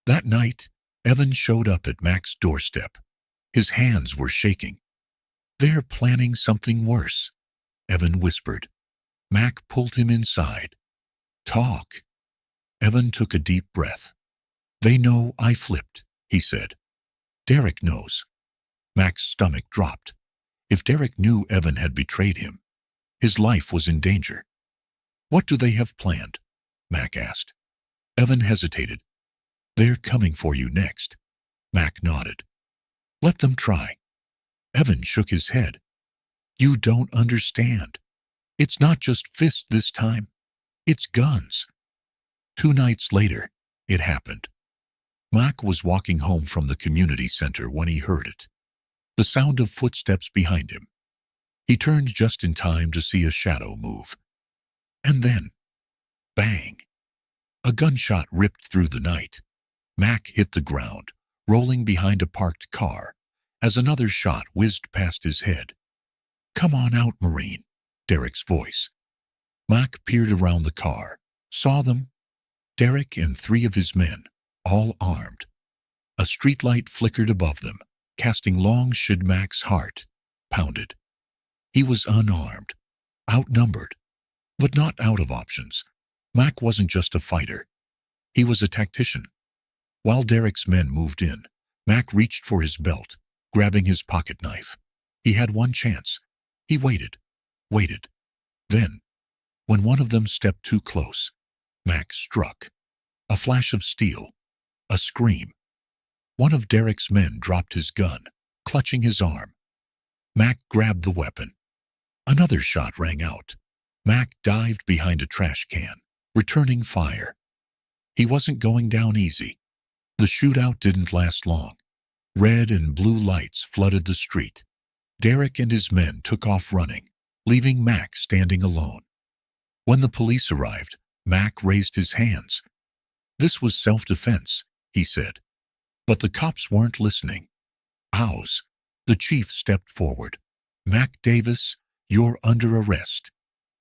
That night, Evan showed up at Mac's doorstep. His hands were shaking. "They're planning something worse," Evan whispered. Mac pulled him inside. "Talk." Evan took a deep breath. "They know I flipped," he said. "Derek knows." Mac's stomach dropped. If Derek knew Evan had betrayed him, his life was in danger. "What do they have planned?" Mac asked. Evan hesitated. "They're coming for you next." Mac nodded. "Let them try." Evan shook his head. "You don't understand. It's not just fists this time. It's guns." 2 nights later, it happened. Mac was walking home from the community center when he heard it. The sound of footsteps behind him. He turned just in time to see a shadow move. And then, bang! A gunshot ripped through the night. Mac hit the ground, rolling behind a parked car, as another shot whizzed past his head. "Come on out, Marine," Derek's voice. Mac peered around the car, saw them. Derek and 3 of his men, all armed. A streetlight flickered above them, casting long should Mac's heart pounded. He was unarmed, outnumbered, but not out of options. Mac wasn't just a fighter. He was a tactician. While Derek's men moved in, Mac reached for his belt, grabbing his pocket knife. He had one chance. He waited. Then, when one of them stepped too close, Mac struck. A flash of steel. A scream. One of Derek's men dropped his gun, clutching his arm. Mac grabbed the weapon. Another shot rang out. Mac dived behind a trash can, returning fire. He wasn't going down easy. The shootout didn't last long. Red and blue lights flooded the street. Derek and his men took off running, leaving Mac standing alone. When the police arrived, Mac raised his hands. "This was self-defense," he said. But the cops weren't listening. "Ours." The chief stepped forward. "Mac Davis, you're under arrest."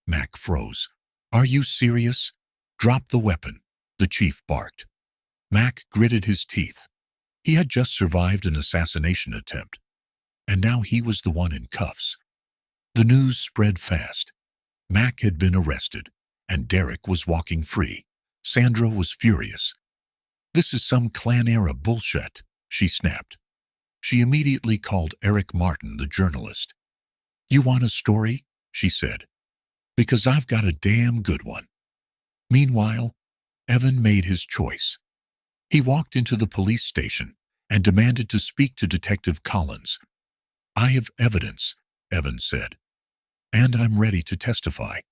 Mac froze. "Are you serious?" "Drop the weapon," the chief barked. Mac gritted his teeth. He had just survived an assassination attempt, and now he was the one in cuffs. The news spread fast. Mac had been arrested, and Derek was walking free. Sandra was furious. "This is some Klan-era bullshit," she snapped. She immediately called Eric Martin, the journalist. "You want a story?" she said. "Because I've got a damn good one." Meanwhile, Evan made his choice. He walked into the police station and demanded to speak to Detective Collins. "I have evidence," Evan said, "and I'm ready to testify."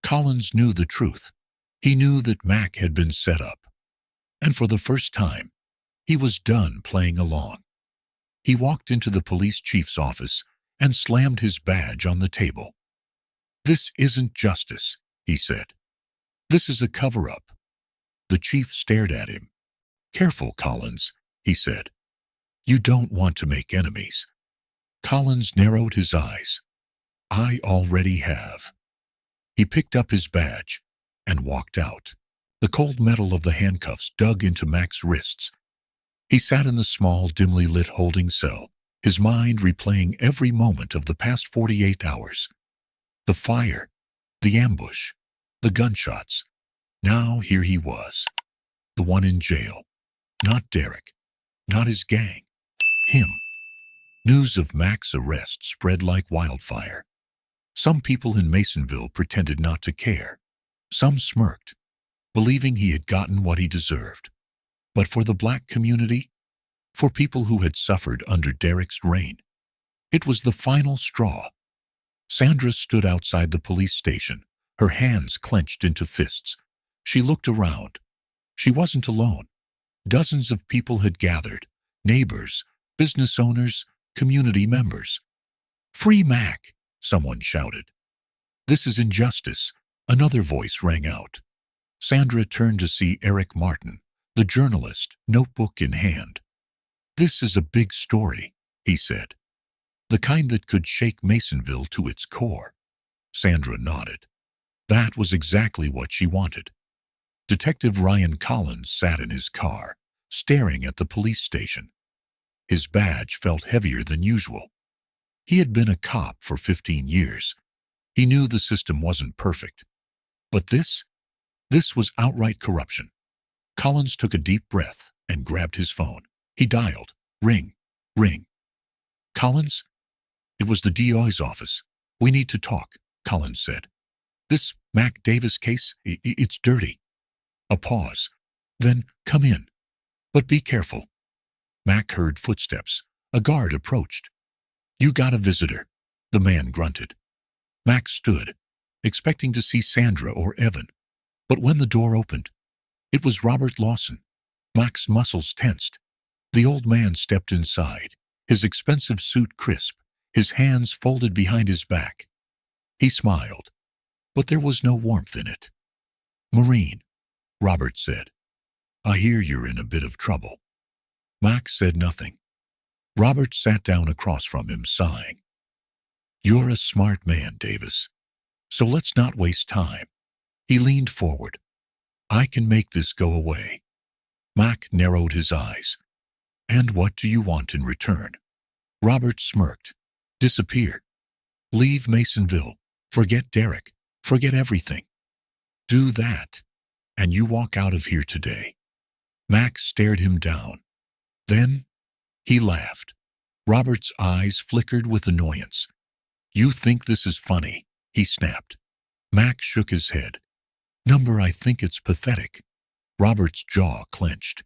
Collins knew the truth. He knew that Mac had been set up. And for the first time, he was done playing along. He walked into the police chief's office and slammed his badge on the table. "This isn't justice," he said. "This is a cover-up." The chief stared at him. "Careful, Collins," he said. "You don't want to make enemies." Collins narrowed his eyes. "I already have." He picked up his badge and walked out. The cold metal of the handcuffs dug into Mac's wrists. He sat in the small, dimly lit holding cell, his mind replaying every moment of the past 48 hours. The fire, the ambush, the gunshots. Now here he was, the one in jail. Not Derek, not his gang, him. News of Mac's arrest spread like wildfire. Some people in Masonville pretended not to care. Some smirked, believing he had gotten what he deserved. But for the black community, for people who had suffered under Derek's reign, it was the final straw. Sandra stood outside the police station, her hands clenched into fists. She looked around. She wasn't alone. Dozens of people had gathered, neighbors, business owners, community members. "Free Mac!" someone shouted. "This is injustice," another voice rang out. Sandra turned to see Eric Martin, the journalist, notebook in hand. "This is a big story," he said. "The kind that could shake Masonville to its core." Sandra nodded. That was exactly what she wanted. Detective Ryan Collins sat in his car, staring at the police station. His badge felt heavier than usual. He had been a cop for 15 years. He knew the system wasn't perfect. But this was outright corruption. Collins took a deep breath and grabbed his phone. He dialed. Ring, ring. "Collins?" It was the DOI's office. "We need to talk," Collins said. "This Mac Davis case, it's dirty." A pause. Then, "Come in. But be careful." Mac heard footsteps. A guard approached. "You got a visitor," the man grunted. Mac stood, expecting to see Sandra or Evan. But when the door opened, it was Robert Lawson. Mac's muscles tensed. The old man stepped inside, his expensive suit crisp, his hands folded behind his back. He smiled, but there was no warmth in it. "Marine," Robert said. "I hear you're in a bit of trouble." Mac said nothing. Robert sat down across from him, sighing. "You're a smart man, Davis. So let's not waste time." He leaned forward. "I can make this go away." Mac narrowed his eyes. "And what do you want in return?" Robert smirked. "Disappear. Leave Masonville. Forget Derek. Forget everything. Do that, and you walk out of here today." Mac stared him down. Then he laughed. Robert's eyes flickered with annoyance. "You think this is funny?" he snapped. Mac shook his head. I think it's pathetic." Robert's jaw clenched.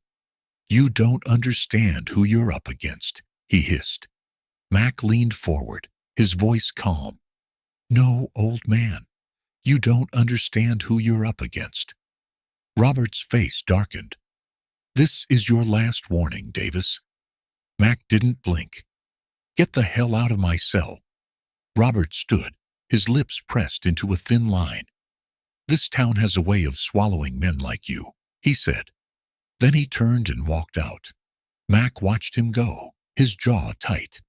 "You don't understand who you're up against," he hissed. Mac leaned forward, his voice calm. "No, old man, you don't understand who you're up against." Robert's face darkened. "This is your last warning, Davis." Mac didn't blink. "Get the hell out of my cell." Robert stood, his lips pressed into a thin line. "This town has a way of swallowing men like you," he said. Then he turned and walked out. Mac watched him go, his jaw tight.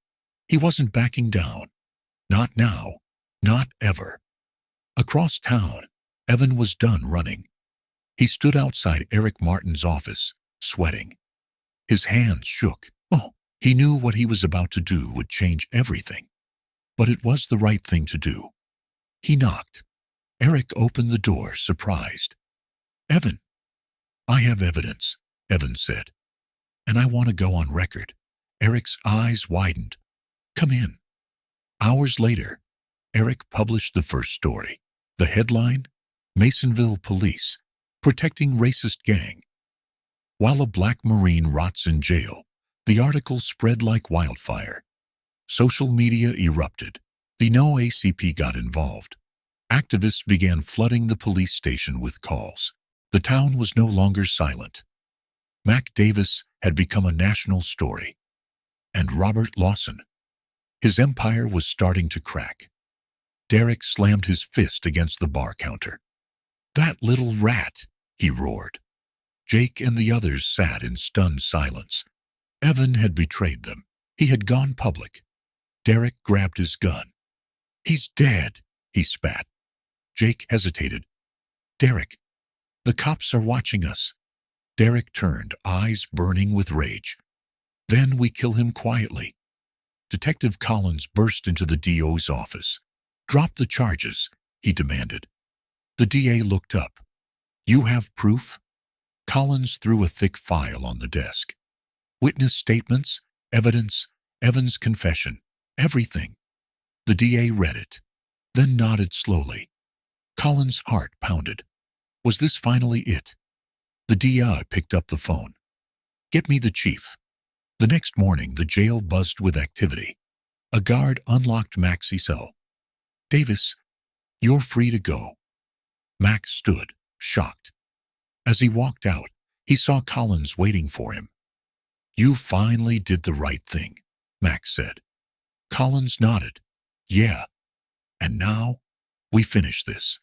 He wasn't backing down. Not now. Not ever. Across town, Evan was done running. He stood outside Eric Martin's office, sweating. His hands shook. He knew what he was about to do would change everything. But it was the right thing to do. He knocked. Eric opened the door, surprised. "Evan." "I have evidence," Evan said. "And I want to go on record." Eric's eyes widened. "Come in." Hours later, Eric published the first story. The headline, "Masonville Police, Protecting Racist Gang." While a black Marine rots in jail, the article spread like wildfire. Social media erupted. The NAACP got involved. Activists began flooding the police station with calls. The town was no longer silent. Mac Davis had become a national story. And Robert Lawson. His empire was starting to crack. Derek slammed his fist against the bar counter. "That little rat," he roared. Jake and the others sat in stunned silence. Evan had betrayed them. He had gone public. Derek grabbed his gun. "He's dead," he spat. Jake hesitated. "Derek, the cops are watching us." Derek turned, eyes burning with rage. "Then we kill him quietly." Detective Collins burst into the DO's office. "Drop the charges," he demanded. The DA looked up. "You have proof?" Collins threw a thick file on the desk. "Witness statements, evidence, Evan's confession, everything." The DA read it, then nodded slowly. Collins' heart pounded. Was this finally it? The DI picked up the phone. "Get me the chief." The next morning, the jail buzzed with activity. A guard unlocked Mac's cell. Davis, you're free to go." Mac stood, shocked. As he walked out, he saw Collins waiting for him. "You finally did the right thing," Mac said. Collins nodded. "Yeah. And now, we finish this."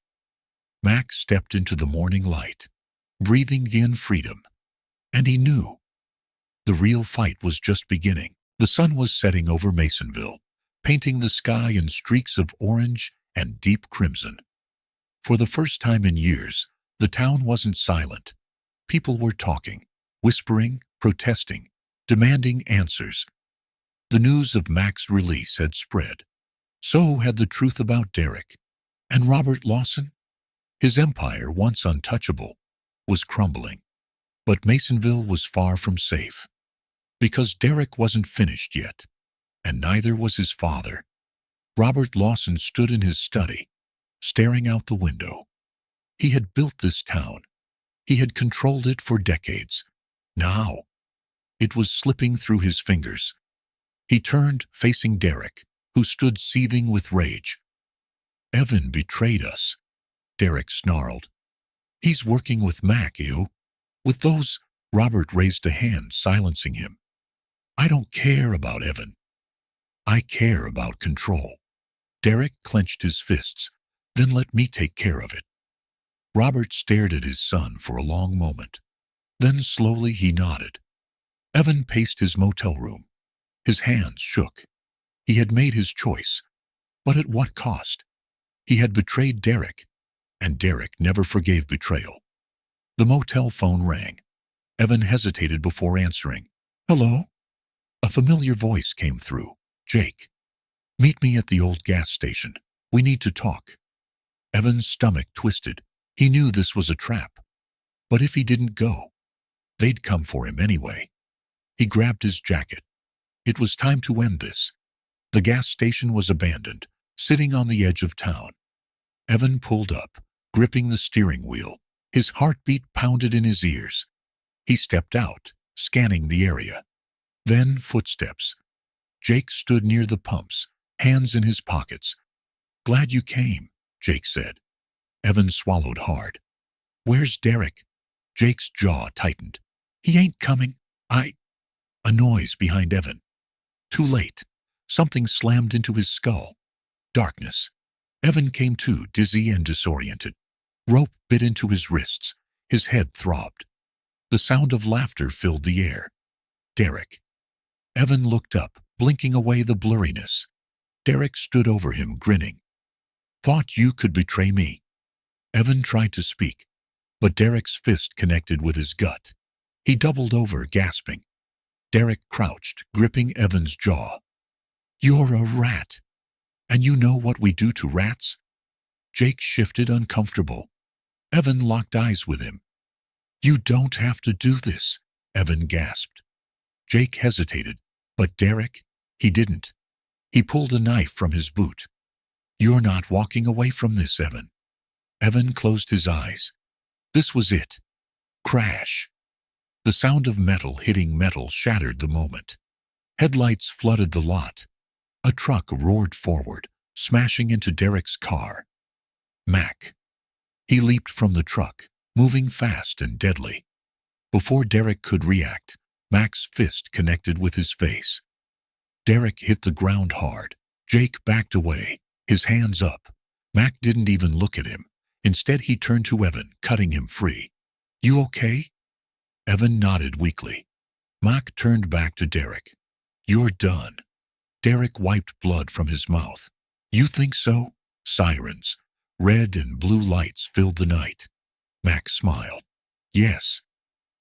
Mac stepped into the morning light, breathing in freedom. And he knew the real fight was just beginning. The sun was setting over Masonville, painting the sky in streaks of orange and deep crimson. For the first time in years, the town wasn't silent. People were talking, whispering, protesting, demanding answers. The news of Mac's release had spread. So had the truth about Derek. And Robert Lawson? His empire, once untouchable, was crumbling. But Masonville was far from safe. Because Derek wasn't finished yet, and neither was his father. Robert Lawson stood in his study, staring out the window. He had built this town. He had controlled it for decades. Now, it was slipping through his fingers. He turned, facing Derek, who stood seething with rage. "Evan betrayed us," Derek snarled. "He's working with Mac, with those—" Robert raised a hand, silencing him. "I don't care about Evan. I care about control." Derek clenched his fists. "Then let me take care of it." Robert stared at his son for a long moment. Then slowly he nodded. Evan paced his motel room. His hands shook. He had made his choice. But at what cost? He had betrayed Derek, and Derek never forgave betrayal. The motel phone rang. Evan hesitated before answering. "Hello?" A familiar voice came through. "Jake. Meet me at the old gas station. We need to talk." Evan's stomach twisted. He knew this was a trap. But if he didn't go, they'd come for him anyway. He grabbed his jacket. It was time to end this. The gas station was abandoned, sitting on the edge of town. Evan pulled up, gripping the steering wheel. His heartbeat pounded in his ears. He stepped out, scanning the area. Then footsteps. Jake stood near the pumps, hands in his pockets. "Glad you came," Jake said. Evan swallowed hard. "Where's Derek?" Jake's jaw tightened. "He ain't coming. A noise behind Evan. Too late. Something slammed into his skull. Darkness. Evan came to, dizzy and disoriented. Rope bit into his wrists. His head throbbed. The sound of laughter filled the air. Derek. Evan looked up, blinking away the blurriness. Derek stood over him, grinning. "Thought you could betray me." Evan tried to speak, but Derek's fist connected with his gut. He doubled over, gasping. Derek crouched, gripping Evan's jaw. "You're a rat. And you know what we do to rats?" Jake shifted, uncomfortable. Evan locked eyes with him. "You don't have to do this," Evan gasped. Jake hesitated, but Derek, he didn't. He pulled a knife from his boot. "You're not walking away from this, Evan." Evan closed his eyes. This was it. Crash. The sound of metal hitting metal shattered the moment. Headlights flooded the lot. A truck roared forward, smashing into Derek's car. Mac. He leaped from the truck, moving fast and deadly. Before Derek could react, Mac's fist connected with his face. Derek hit the ground hard. Jake backed away, his hands up. Mac didn't even look at him. Instead, he turned to Evan, cutting him free. "You okay?" Evan nodded weakly. Mac turned back to Derek. "You're done." Derek wiped blood from his mouth. "You think so?" Sirens, red and blue lights filled the night. Mac smiled. "Yes."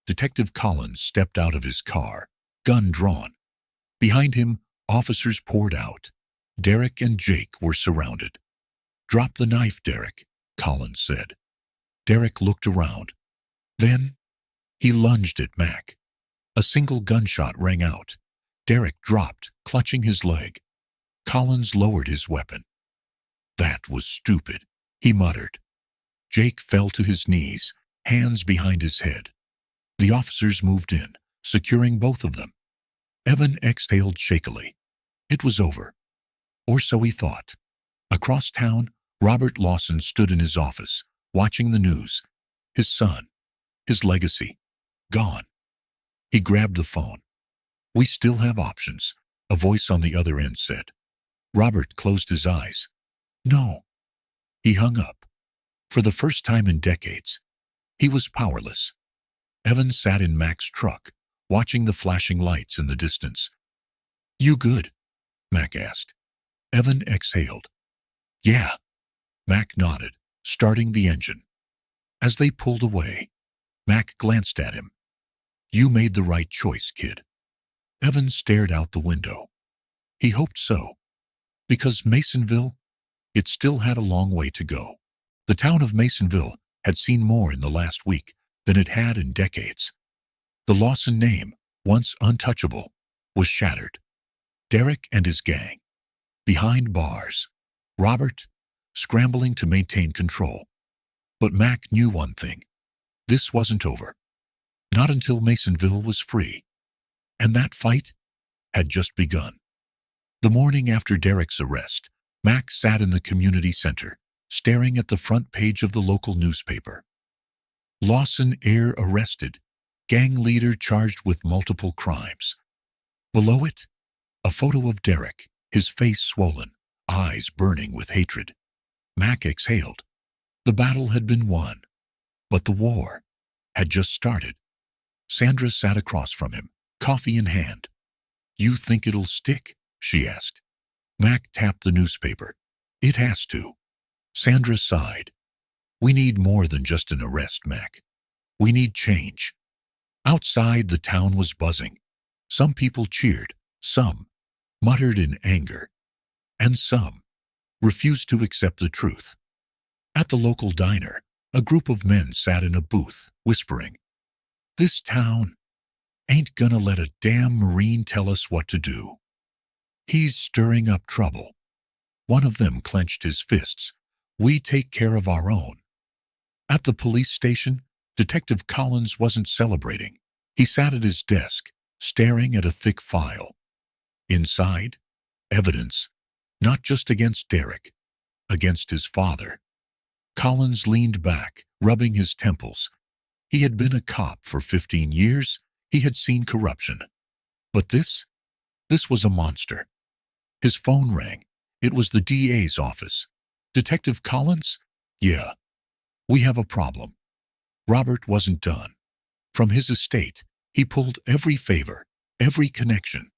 Detective Collins stepped out of his car, gun drawn. Behind him, officers poured out. Derek and Jake were surrounded. "Drop the knife, Derek," Collins said. Derek looked around. Then, he lunged at Mac. A single gunshot rang out. Derek dropped, clutching his leg. Collins lowered his weapon. "That was stupid," he muttered. Jake fell to his knees, hands behind his head. The officers moved in, securing both of them. Evan exhaled shakily. It was over. Or so he thought. Across town, Robert Lawson stood in his office, watching the news. His son, his legacy, gone. He grabbed the phone. "We still have options," a voice on the other end said. Robert closed his eyes. "No." He hung up. For the first time in decades, he was powerless. Evan sat in Mac's truck, watching the flashing lights in the distance. "You good?" Mac asked. Evan exhaled. "Yeah." Mac nodded, starting the engine. As they pulled away, Mac glanced at him. "You made the right choice, kid." Evan stared out the window. He hoped so, because Masonville, it still had a long way to go. The town of Masonville had seen more in the last week than it had in decades. The Lawson name, once untouchable, was shattered. Derek and his gang, behind bars. Robert, scrambling to maintain control. But Mac knew one thing. This wasn't over. Not until Masonville was free. And that fight had just begun. The morning after Derek's arrest, Mac sat in the community center, staring at the front page of the local newspaper. Lawson heir arrested, gang leader charged with multiple crimes. Below it, a photo of Derek, his face swollen, eyes burning with hatred. Mac exhaled. The battle had been won, but the war had just started. Sandra sat across from him, coffee in hand. "You think it'll stick?" she asked. Mac tapped the newspaper. "It has to." Sandra sighed. "We need more than just an arrest, Mac. We need change." Outside, the town was buzzing. Some people cheered, some muttered in anger, and some refused to accept the truth. At the local diner, a group of men sat in a booth, whispering, "This town ain't gonna let a damn Marine tell us what to do. He's stirring up trouble." One of them clenched his fists. "We take care of our own." At the police station, Detective Collins wasn't celebrating. He sat at his desk, staring at a thick file. Inside, evidence, not just against Derek, against his father. Collins leaned back, rubbing his temples. He had been a cop for 15 years. He had seen corruption. But this was a monster. His phone rang. It was the DA's office. "Detective Collins?" "Yeah. We have a problem." Robert wasn't done. From his estate, he pulled every favor, every connection.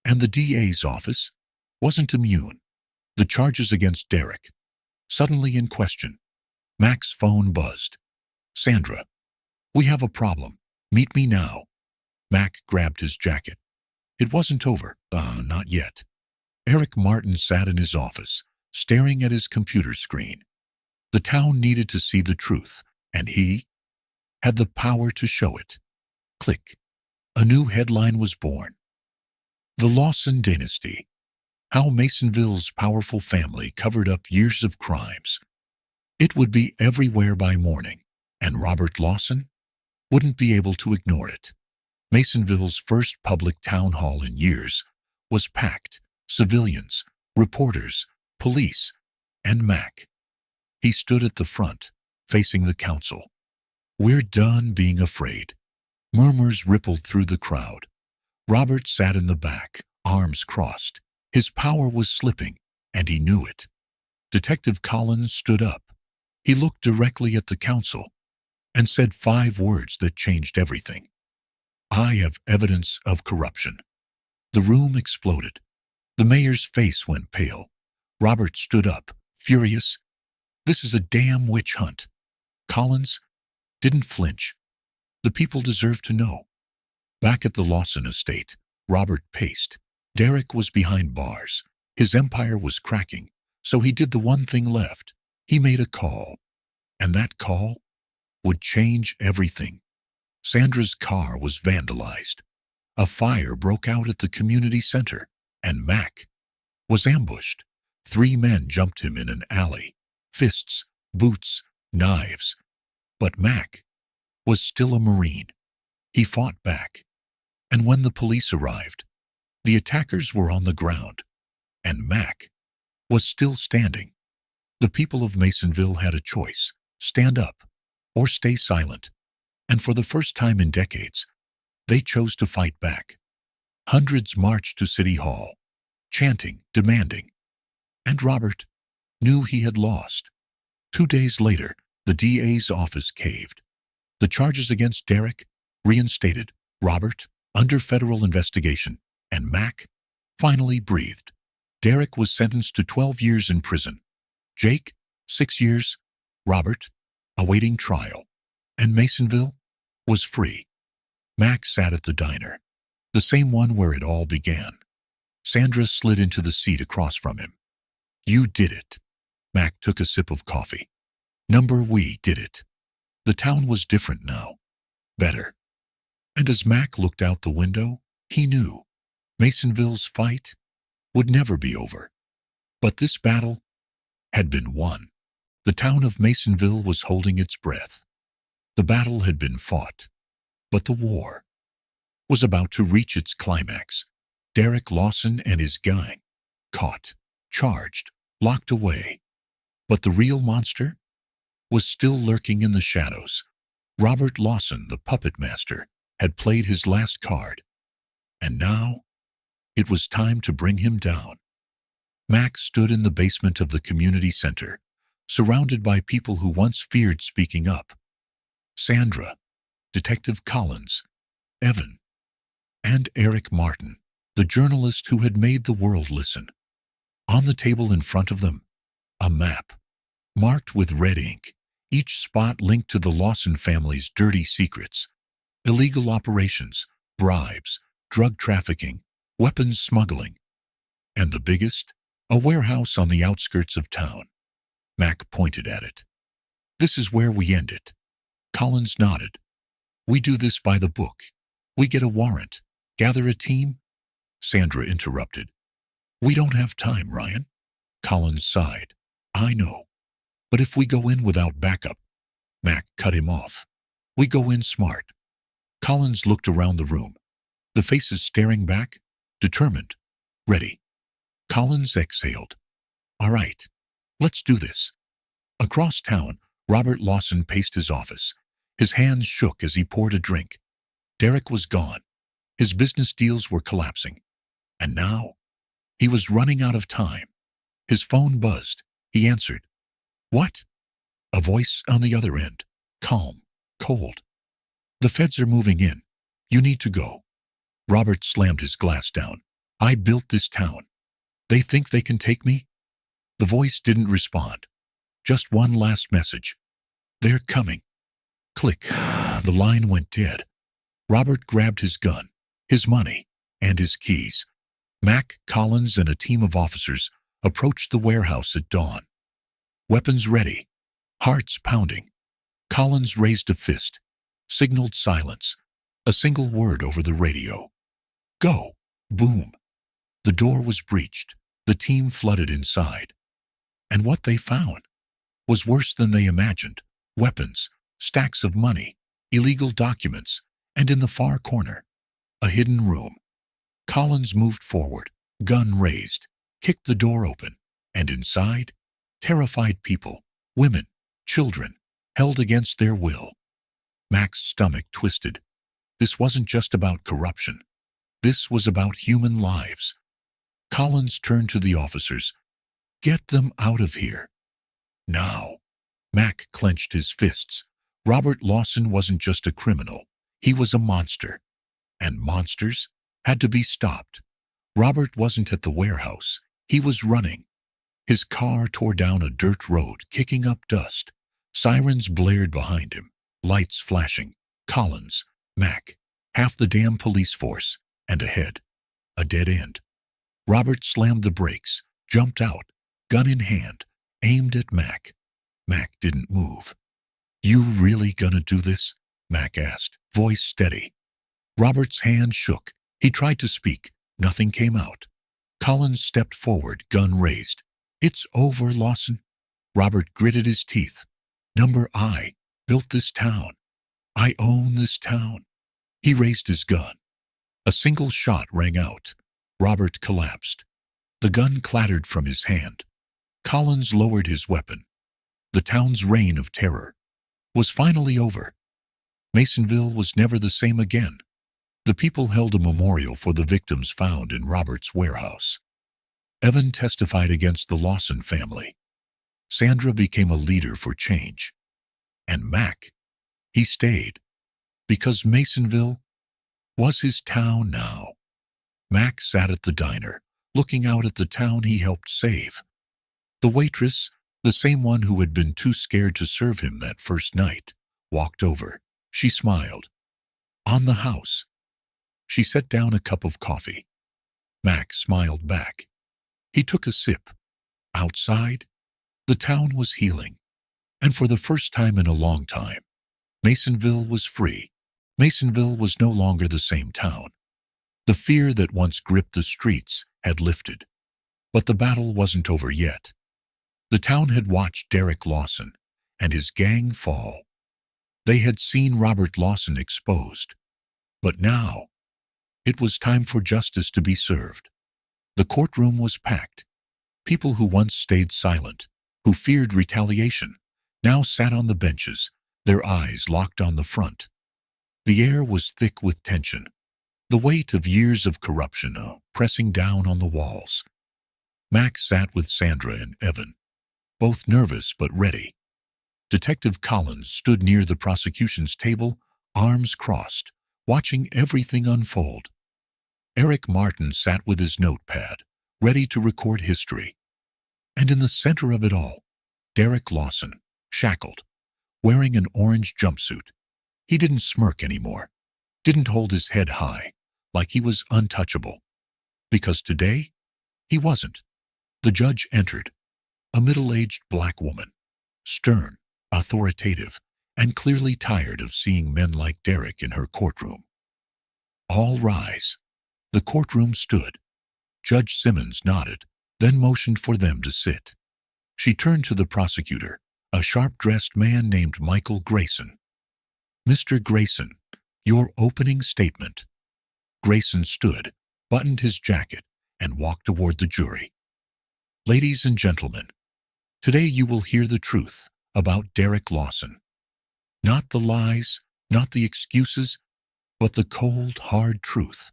And the DA's office wasn't immune. The charges against Derek, suddenly in question. Mac's phone buzzed. "Sandra, we have a problem. Meet me now." Mac grabbed his jacket. It wasn't over. Not yet. Eric Martin sat in his office, staring at his computer screen. The town needed to see the truth, and he had the power to show it. Click. A new headline was born. "The Lawson Dynasty. How Masonville's powerful family covered up years of crimes." It would be everywhere by morning, and Robert Lawson wouldn't be able to ignore it. Masonville's first public town hall in years was packed. Civilians, reporters, police, and Mac. He stood at the front, facing the council. "We're done being afraid." Murmurs rippled through the crowd. Robert sat in the back, arms crossed. His power was slipping, and he knew it. Detective Collins stood up. He looked directly at the council and said 5 words that changed everything. "I have evidence of corruption." The room exploded. The mayor's face went pale. Robert stood up, furious. "This is a damn witch hunt." Collins didn't flinch. The people deserved to know. Back at the Lawson estate, Robert paced. Derek was behind bars. His empire was cracking, so he did the one thing left. He made a call. And that call would change everything. Sandra's car was vandalized. A fire broke out at the community center, and Mac was ambushed. 3 men jumped him in an alley. Fists, boots, knives. But Mac was still a Marine. He fought back. And when the police arrived, the attackers were on the ground. And Mac was still standing. The people of Masonville had a choice: stand up or stay silent. And for the first time in decades, they chose to fight back. Hundreds marched to City Hall, chanting, demanding. And Robert knew he had lost. 2 days later, the DA's office caved. The charges against Derek reinstated, Robert under federal investigation, and Mac finally breathed. Derek was sentenced to 12 years in prison. Jake, 6 years. Robert, awaiting trial. And Masonville was free. Mac sat at the diner, the same one where it all began. Sandra slid into the seat across from him. You did it. Mac took a sip of coffee. We did it. The town was different now. Better. And as Mac looked out the window, he knew Masonville's fight would never be over. But this battle had been won. The town of Masonville was holding its breath. The battle had been fought, but the war was about to reach its climax. Derek Lawson and his gang, caught, charged, locked away. But the real monster was still lurking in the shadows. Robert Lawson, the puppet master, had played his last card, and now it was time to bring him down. Mac stood in the basement of the community center, surrounded by people who once feared speaking up. Sandra, Detective Collins, Evan, and Eric Martin, the journalist who had made the world listen. On the table in front of them, a map, marked with red ink, each spot linked to the Lawson family's dirty secrets: illegal operations, bribes, drug trafficking, weapons smuggling, and the biggest, a warehouse on the outskirts of town. Mac pointed at it. This is where we end it. Collins nodded. We do this by the book. We get a warrant, gather a team. Sandra interrupted. We don't have time, Ryan. Collins sighed. I know. But if we go in without backup, Mac cut him off. We go in smart. Collins looked around the room, the faces staring back, determined, ready. Collins exhaled. All right, let's do this. Across town, Robert Lawson paced his office. His hands shook as he poured a drink. Derek was gone. His business deals were collapsing. And now, he was running out of time. His phone buzzed. He answered. What? A voice on the other end, calm, cold. The feds are moving in. You need to go. Robert slammed his glass down. I built this town. They think they can take me? The voice didn't respond. Just one last message. They're coming. Click. The line went dead. Robert grabbed his gun, his money, and his keys. Mac, Collins, and a team of officers approached the warehouse at dawn. Weapons ready, hearts pounding. Collins raised a fist, signaled silence, a single word over the radio. Go! Boom! The door was breached. The team flooded inside. And what they found was worse than they imagined. Weapons, stacks of money, illegal documents, and in the far corner, a hidden room. Collins moved forward, gun raised, kicked the door open, and inside, terrified people, women, children, held against their will. Mac's stomach twisted. This wasn't just about corruption. This was about human lives. Collins turned to the officers. Get them out of here. Now. Mac clenched his fists. Robert Lawson wasn't just a criminal. He was a monster. And monsters had to be stopped. Robert wasn't at the warehouse. He was running. His car tore down a dirt road, kicking up dust. Sirens blared behind him, lights flashing. Collins, Mac, half the damn police force, and ahead, a dead end. Robert slammed the brakes, jumped out, gun in hand, aimed at Mac. Mac didn't move. You really gonna do this? Mac asked, voice steady. Robert's hand shook. He tried to speak. Nothing came out. Collins stepped forward, gun raised. It's over, Lawson. Robert gritted his teeth. I built this town. I own this town. He raised his gun. A single shot rang out. Robert collapsed. The gun clattered from his hand. Collins lowered his weapon. The town's reign of terror was finally over. Masonville was never the same again. The people held a memorial for the victims found in Robert's warehouse. Evan testified against the Lawson family. Sandra became a leader for change. And Mac, he stayed, because Masonville was his town now. Mac sat at the diner, looking out at the town he helped save. The waitress, the same one who had been too scared to serve him that first night, walked over. She smiled. On the house. She set down a cup of coffee. Mac smiled back. He took a sip. Outside, the town was healing. And for the first time in a long time, Masonville was free. Masonville was no longer the same town. The fear that once gripped the streets had lifted. But the battle wasn't over yet. The town had watched Derek Lawson and his gang fall. They had seen Robert Lawson exposed. But now, it was time for justice to be served. The courtroom was packed. People who once stayed silent, who feared retaliation, now sat on the benches, their eyes locked on the front. The air was thick with tension, the weight of years of corruption pressing down on the walls. Mac sat with Sandra and Evan, both nervous but ready. Detective Collins stood near the prosecution's table, arms crossed, watching everything unfold. Eric Martin sat with his notepad, ready to record history. And in the center of it all, Derek Lawson, shackled, wearing an orange jumpsuit. He didn't smirk anymore, didn't hold his head high, like he was untouchable. Because today, he wasn't. The judge entered, a middle-aged black woman, stern, authoritative, and clearly tired of seeing men like Derek in her courtroom. All rise. The courtroom stood. Judge Simmons nodded, then motioned for them to sit. She turned to the prosecutor, a sharp-dressed man named Michael Grayson. Mr. Grayson, your opening statement. Grayson stood, buttoned his jacket, and walked toward the jury. Ladies and gentlemen, today you will hear the truth about Derek Lawson. Not the lies, not the excuses, but the cold, hard truth.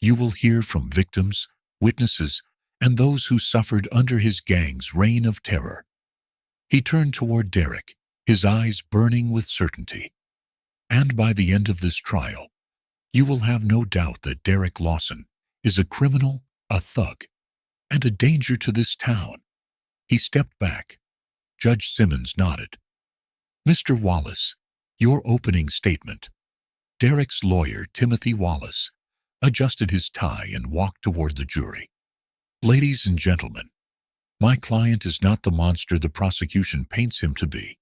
You will hear from victims, witnesses, and those who suffered under his gang's reign of terror. He turned toward Derek, his eyes burning with certainty. And by the end of this trial, you will have no doubt that Derek Lawson is a criminal, a thug, and a danger to this town. He stepped back. Judge Simmons nodded. Mr. Wallace, your opening statement. Derek's lawyer, Timothy Wallace, adjusted his tie and walked toward the jury. Ladies and gentlemen, my client is not the monster the prosecution paints him to be.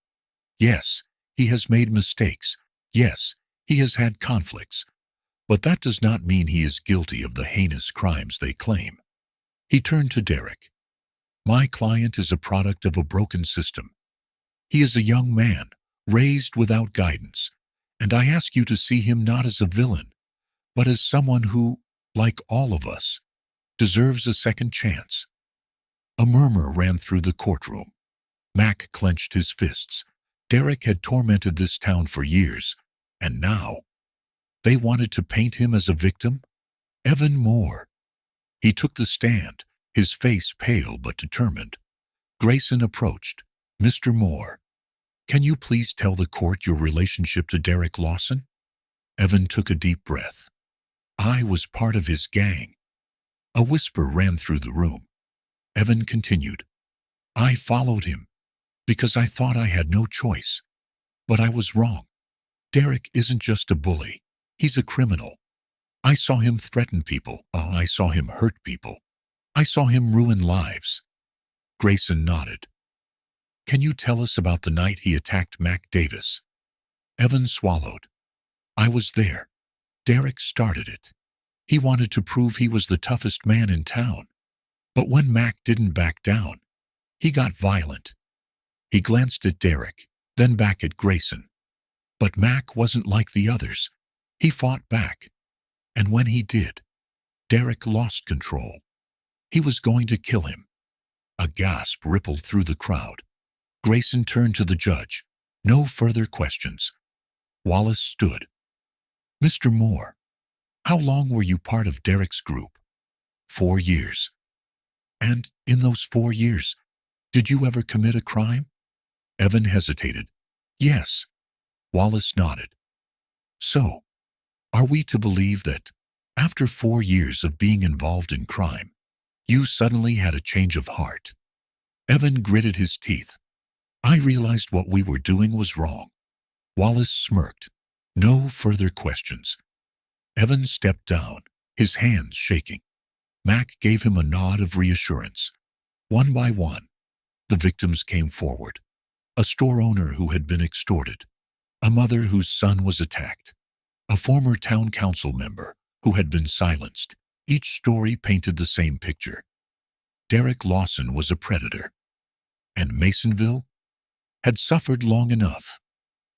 Yes, he has made mistakes. Yes, he has had conflicts. But that does not mean he is guilty of the heinous crimes they claim. He turned to Derek. My client is a product of a broken system. He is a young man, raised without guidance, and I ask you to see him not as a villain, but as someone who, like all of us, deserves a second chance. A murmur ran through the courtroom. Mac clenched his fists. Derek had tormented this town for years, and now they wanted to paint him as a victim? Evan Moore. He took the stand, his face pale but determined. Grayson approached. Mr. Moore, can you please tell the court your relationship to Derek Lawson? Evan took a deep breath. I was part of his gang. A whisper ran through the room. Evan continued. I followed him because I thought I had no choice. But I was wrong. Derek isn't just a bully. He's a criminal. I saw him threaten people. I saw him hurt people. I saw him ruin lives. Grayson nodded. Can you tell us about the night he attacked Mac Davis? Evan swallowed. I was there. Derek started it. He wanted to prove he was the toughest man in town. But when Mac didn't back down, he got violent. He glanced at Derek, then back at Grayson. But Mac wasn't like the others. He fought back. And when he did, Derek lost control. He was going to kill him. A gasp rippled through the crowd. Grayson turned to the judge. No further questions. Wallace stood. Mr. Moore, how long were you part of Derek's group? 4 years. And in those 4 years, did you ever commit a crime? Evan hesitated. Yes. Wallace nodded. So, are we to believe that, after 4 years of being involved in crime, you suddenly had a change of heart? Evan gritted his teeth. I realized what we were doing was wrong. Wallace smirked. No further questions. Evan stepped down, his hands shaking. Mac gave him a nod of reassurance. One by one, the victims came forward. A store owner who had been extorted, a mother whose son was attacked, a former town council member who had been silenced. Each story painted the same picture. Derek Lawson was a predator, and Masonville had suffered long enough.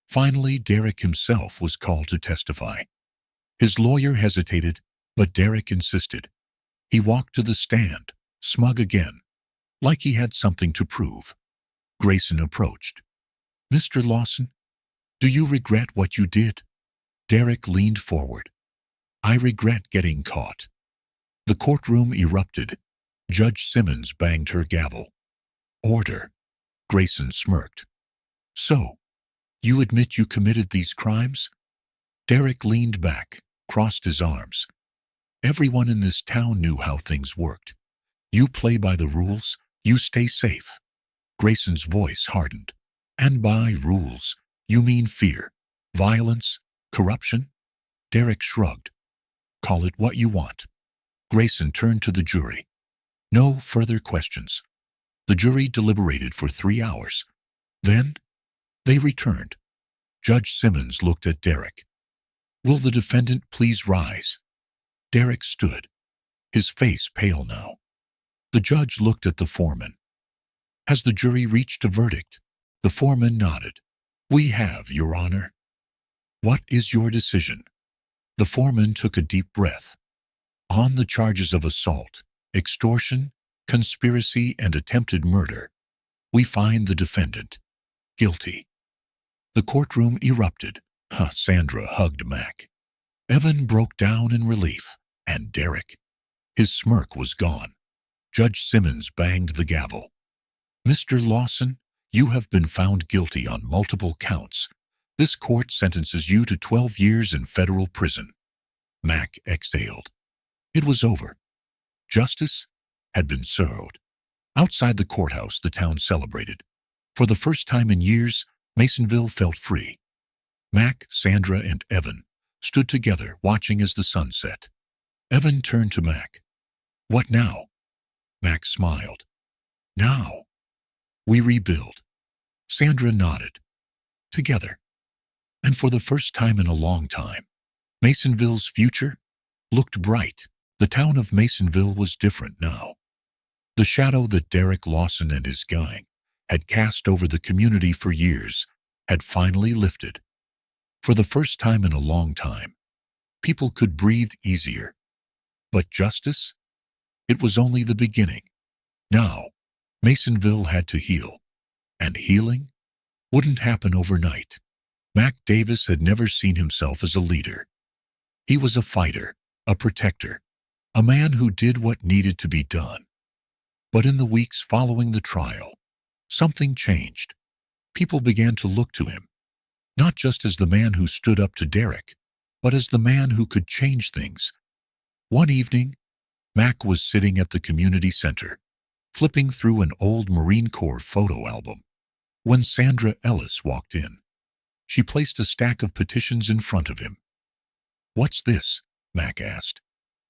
Finally, Derek himself was called to testify. His lawyer hesitated, but Derek insisted. He walked to the stand, smug again, like he had something to prove. Grayson approached. Mr. Lawson, do you regret what you did? Derek leaned forward. I regret getting caught. The courtroom erupted. Judge Simmons banged her gavel. Order. Grayson smirked. So, you admit you committed these crimes? Derek leaned back, crossed his arms. Everyone in this town knew how things worked. You play by the rules, you stay safe. Grayson's voice hardened. And by rules, you mean fear, violence, corruption? Derek shrugged. Call it what you want. Grayson turned to the jury. No further questions. The jury deliberated for 3 hours. Then, they returned. Judge Simmons looked at Derek. Will the defendant please rise? Derek stood, his face pale now. The judge looked at the foreman. Has the jury reached a verdict? The foreman nodded. We have, Your Honor. What is your decision? The foreman took a deep breath. On the charges of assault, extortion, conspiracy, and attempted murder, we find the defendant guilty. The courtroom erupted. Sandra hugged Mac. Evan broke down in relief, and Derek. His smirk was gone. Judge Simmons banged the gavel. Mr. Lawson, you have been found guilty on multiple counts. This court sentences you to 12 years in federal prison. Mac exhaled. It was over. Justice had been served. Outside the courthouse, the town celebrated. For the first time in years, Masonville felt free. Mac, Sandra, and Evan stood together, watching as the sun set. Evan turned to Mac. What now? Mac smiled. Now, we rebuild. Sandra nodded. Together. And for the first time in a long time, Masonville's future looked bright. The town of Masonville was different now. The shadow that Derek Lawson and his gang had cast over the community for years had finally lifted. For the first time in a long time, people could breathe easier. But justice? It was only the beginning. Now, Masonville had to heal. And healing wouldn't happen overnight. Mac Davis had never seen himself as a leader. He was a fighter, a protector, a man who did what needed to be done. But in the weeks following the trial, something changed. People began to look to him, not just as the man who stood up to Derek, but as the man who could change things. One evening, Mac was sitting at the community center, flipping through an old Marine Corps photo album, when Sandra Ellis walked in. She placed a stack of petitions in front of him. What's this? Mac asked.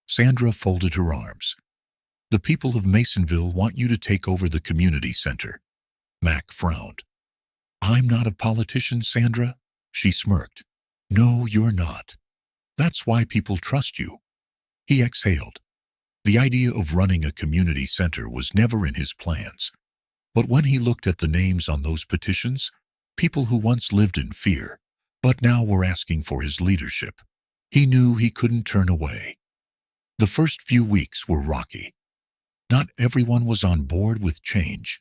Sandra folded her arms. The people of Masonville want you to take over the community center. Mac frowned. I'm not a politician, Sandra, she smirked. No, you're not. That's why people trust you. He exhaled. The idea of running a community center was never in his plans. But when he looked at the names on those petitions, people who once lived in fear, but now were asking for his leadership, he knew he couldn't turn away. The first few weeks were rocky. Not everyone was on board with change.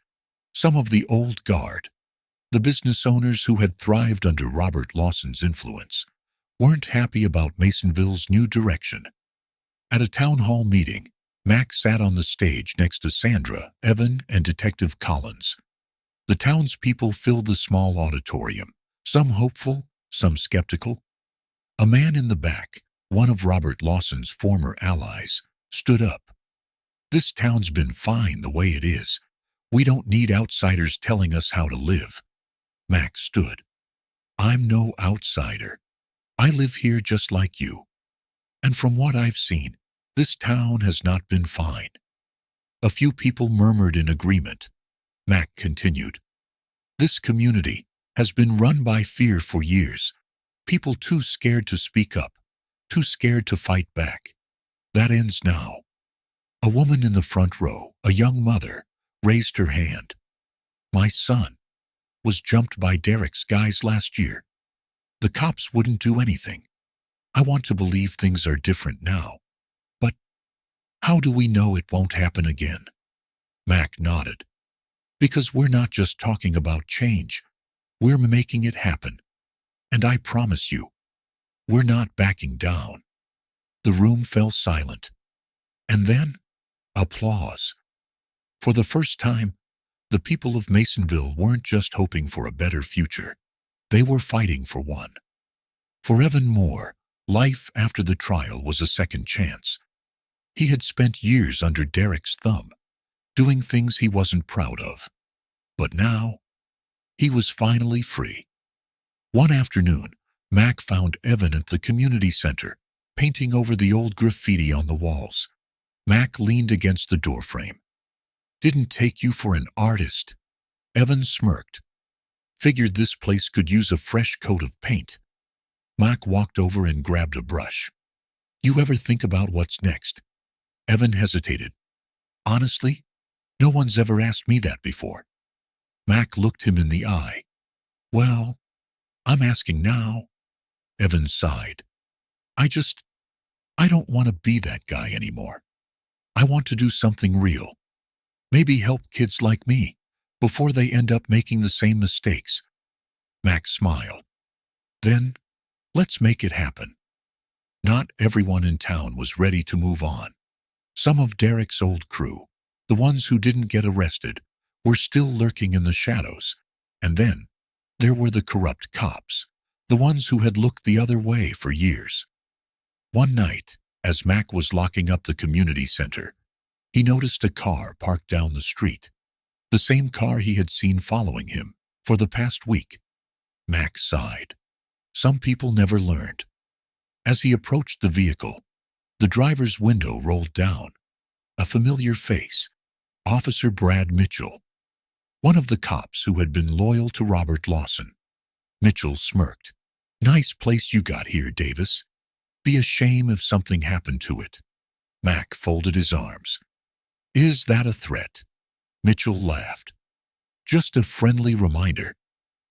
Some of the old guard, the business owners who had thrived under Robert Lawson's influence, weren't happy about Masonville's new direction. At a town hall meeting, Mac sat on the stage next to Sandra, Evan, and Detective Collins. The townspeople filled the small auditorium, some hopeful, some skeptical. A man in the back, one of Robert Lawson's former allies, stood up. "This town's been fine the way it is. We don't need outsiders telling us how to live." Mac stood. "I'm no outsider. I live here just like you. And from what I've seen, this town has not been fine." A few people murmured in agreement. Mac continued. "This community has been run by fear for years. People too scared to speak up, too scared to fight back. That ends now." A woman in the front row, a young mother, raised her hand. "My son was jumped by Derek's guys last year. The cops wouldn't do anything. I want to believe things are different now. But how do we know it won't happen again?" Mac nodded. "Because we're not just talking about change. We're making it happen. And I promise you, we're not backing down." The room fell silent. And then, applause. For the first time, the people of Masonville weren't just hoping for a better future. They were fighting for one. For Evan Moore, life after the trial was a second chance. He had spent years under Derek's thumb, doing things he wasn't proud of. But now, he was finally free. One afternoon, Mac found Evan at the community center, painting over the old graffiti on the walls. Mac leaned against the doorframe. "Didn't take you for an artist." Evan smirked. "Figured this place could use a fresh coat of paint." Mac walked over and grabbed a brush. "You ever think about what's next?" Evan hesitated. "Honestly, no one's ever asked me that before." Mac looked him in the eye. "Well, I'm asking now." Evan sighed. I don't want to be that guy anymore. I want to do something real. Maybe help kids like me before they end up making the same mistakes." Mac smiled. "Then, let's make it happen." Not everyone in town was ready to move on. Some of Derek's old crew, the ones who didn't get arrested, were still lurking in the shadows. And then, there were the corrupt cops, the ones who had looked the other way for years. One night, as Mac was locking up the community center, he noticed a car parked down the street, the same car he had seen following him for the past week. Mac sighed. Some people never learned. As he approached the vehicle, the driver's window rolled down. A familiar face, Officer Brad Mitchell, one of the cops who had been loyal to Robert Lawson. Mitchell smirked. "Nice place you got here, Davis. Be a shame if something happened to it." Mac folded his arms. "Is that a threat?" Mitchell laughed. "Just a friendly reminder.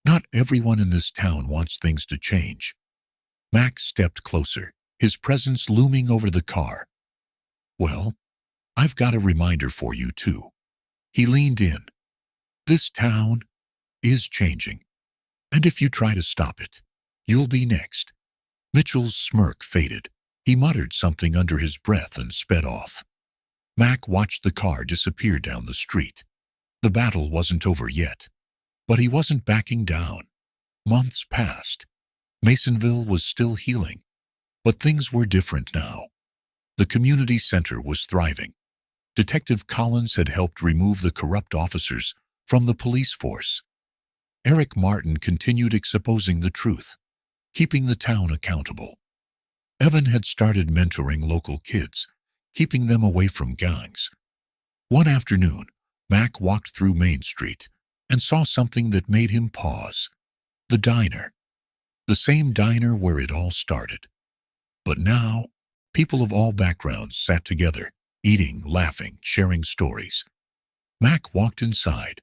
Not everyone in this town wants things to change." Mac stepped closer, his presence looming over the car. "Well, I've got a reminder for you, too." He leaned in. "This town is changing. And if you try to stop it, you'll be next." Mitchell's smirk faded. He muttered something under his breath and sped off. Mac watched the car disappear down the street. The battle wasn't over yet. But he wasn't backing down. Months passed. Masonville was still healing. But things were different now. The community center was thriving. Detective Collins had helped remove the corrupt officers from the police force. Eric Martin continued exposing the truth, keeping the town accountable. Evan had started mentoring local kids, keeping them away from gangs. One afternoon, Mac walked through Main Street and saw something that made him pause. The diner. The same diner where it all started. But now, people of all backgrounds sat together, eating, laughing, sharing stories. Mac walked inside.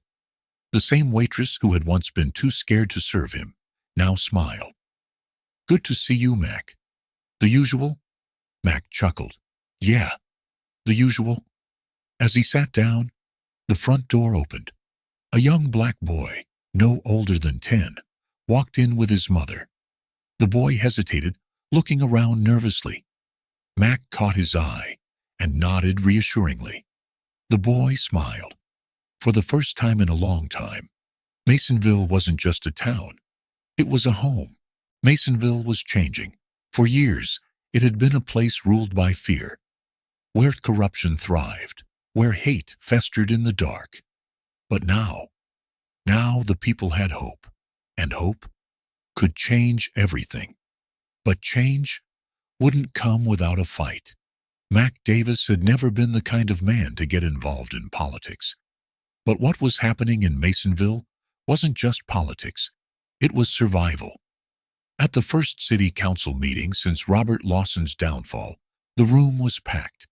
The same waitress who had once been too scared to serve him now smiled. "Good to see you, Mac." "The usual?" Mac chuckled. "Yeah, the usual." As he sat down, the front door opened. A young black boy, no older than 10, walked in with his mother. The boy hesitated, looking around nervously. Mac caught his eye and nodded reassuringly. The boy smiled. For the first time in a long time, Masonville wasn't just a town. It was a home. Masonville was changing. For years, it had been a place ruled by fear, where corruption thrived, where hate festered in the dark. But now the people had hope, and hope could change everything. But change wouldn't come without a fight. Mac Davis had never been the kind of man to get involved in politics. But what was happening in Masonville wasn't just politics. It was survival. At the first city council meeting since Robert Lawson's downfall, the room was packed.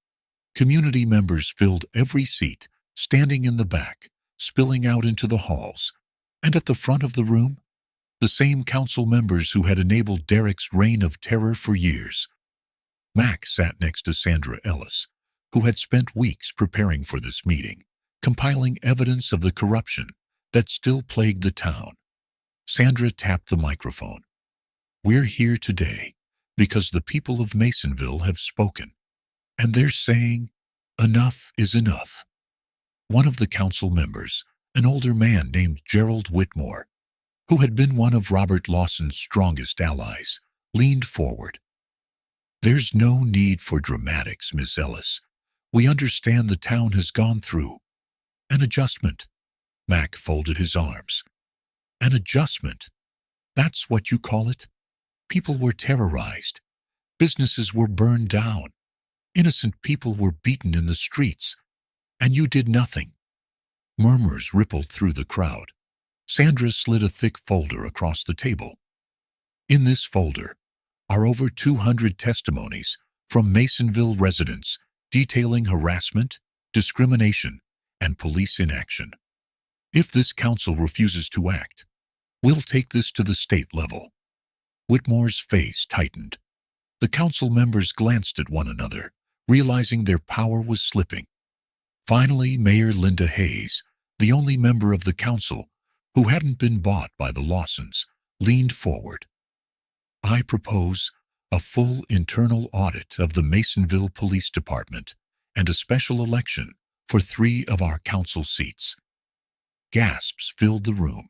Community members filled every seat, standing in the back, spilling out into the halls. And at the front of the room, the same council members who had enabled Derek's reign of terror for years. Mac sat next to Sandra Ellis, who had spent weeks preparing for this meeting, compiling evidence of the corruption that still plagued the town. Sandra tapped the microphone. "We're here today because the people of Masonville have spoken, and they're saying enough is enough." One of the council members, an older man named Gerald Whitmore, who had been one of Robert Lawson's strongest allies, leaned forward. "There's no need for dramatics, Miss Ellis. We understand the town has gone through an adjustment." Mac folded his arms. "An adjustment? That's what you call it? People were terrorized. Businesses were burned down. Innocent people were beaten in the streets. And you did nothing." Murmurs rippled through the crowd. Sandra slid a thick folder across the table. In this folder are over 200 testimonies from Masonville residents detailing harassment, discrimination, and police inaction. If this council refuses to act, we'll take this to the state level. Whitmore's face tightened. The council members glanced at one another, realizing their power was slipping. Finally, Mayor Linda Hayes, the only member of the council who hadn't been bought by the Lawsons, leaned forward. "I propose a full internal audit of the Masonville Police Department and a special election for 3 of our council seats." Gasps filled the room.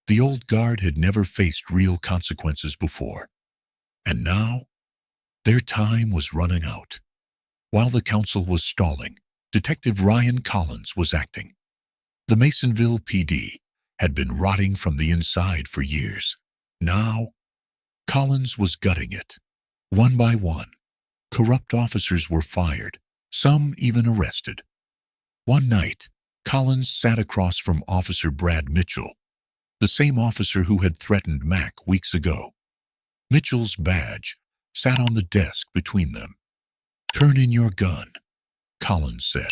The old guard had never faced real consequences before. And now, their time was running out. While the council was stalling, Detective Ryan Collins was acting. The Masonville PD had been rotting from the inside for years. Now, Collins was gutting it. One by one, corrupt officers were fired, some even arrested. One night, Collins sat across from Officer Brad Mitchell, the same officer who had threatened Mac weeks ago. Mitchell's badge sat on the desk between them. "Turn in your gun," Collins said.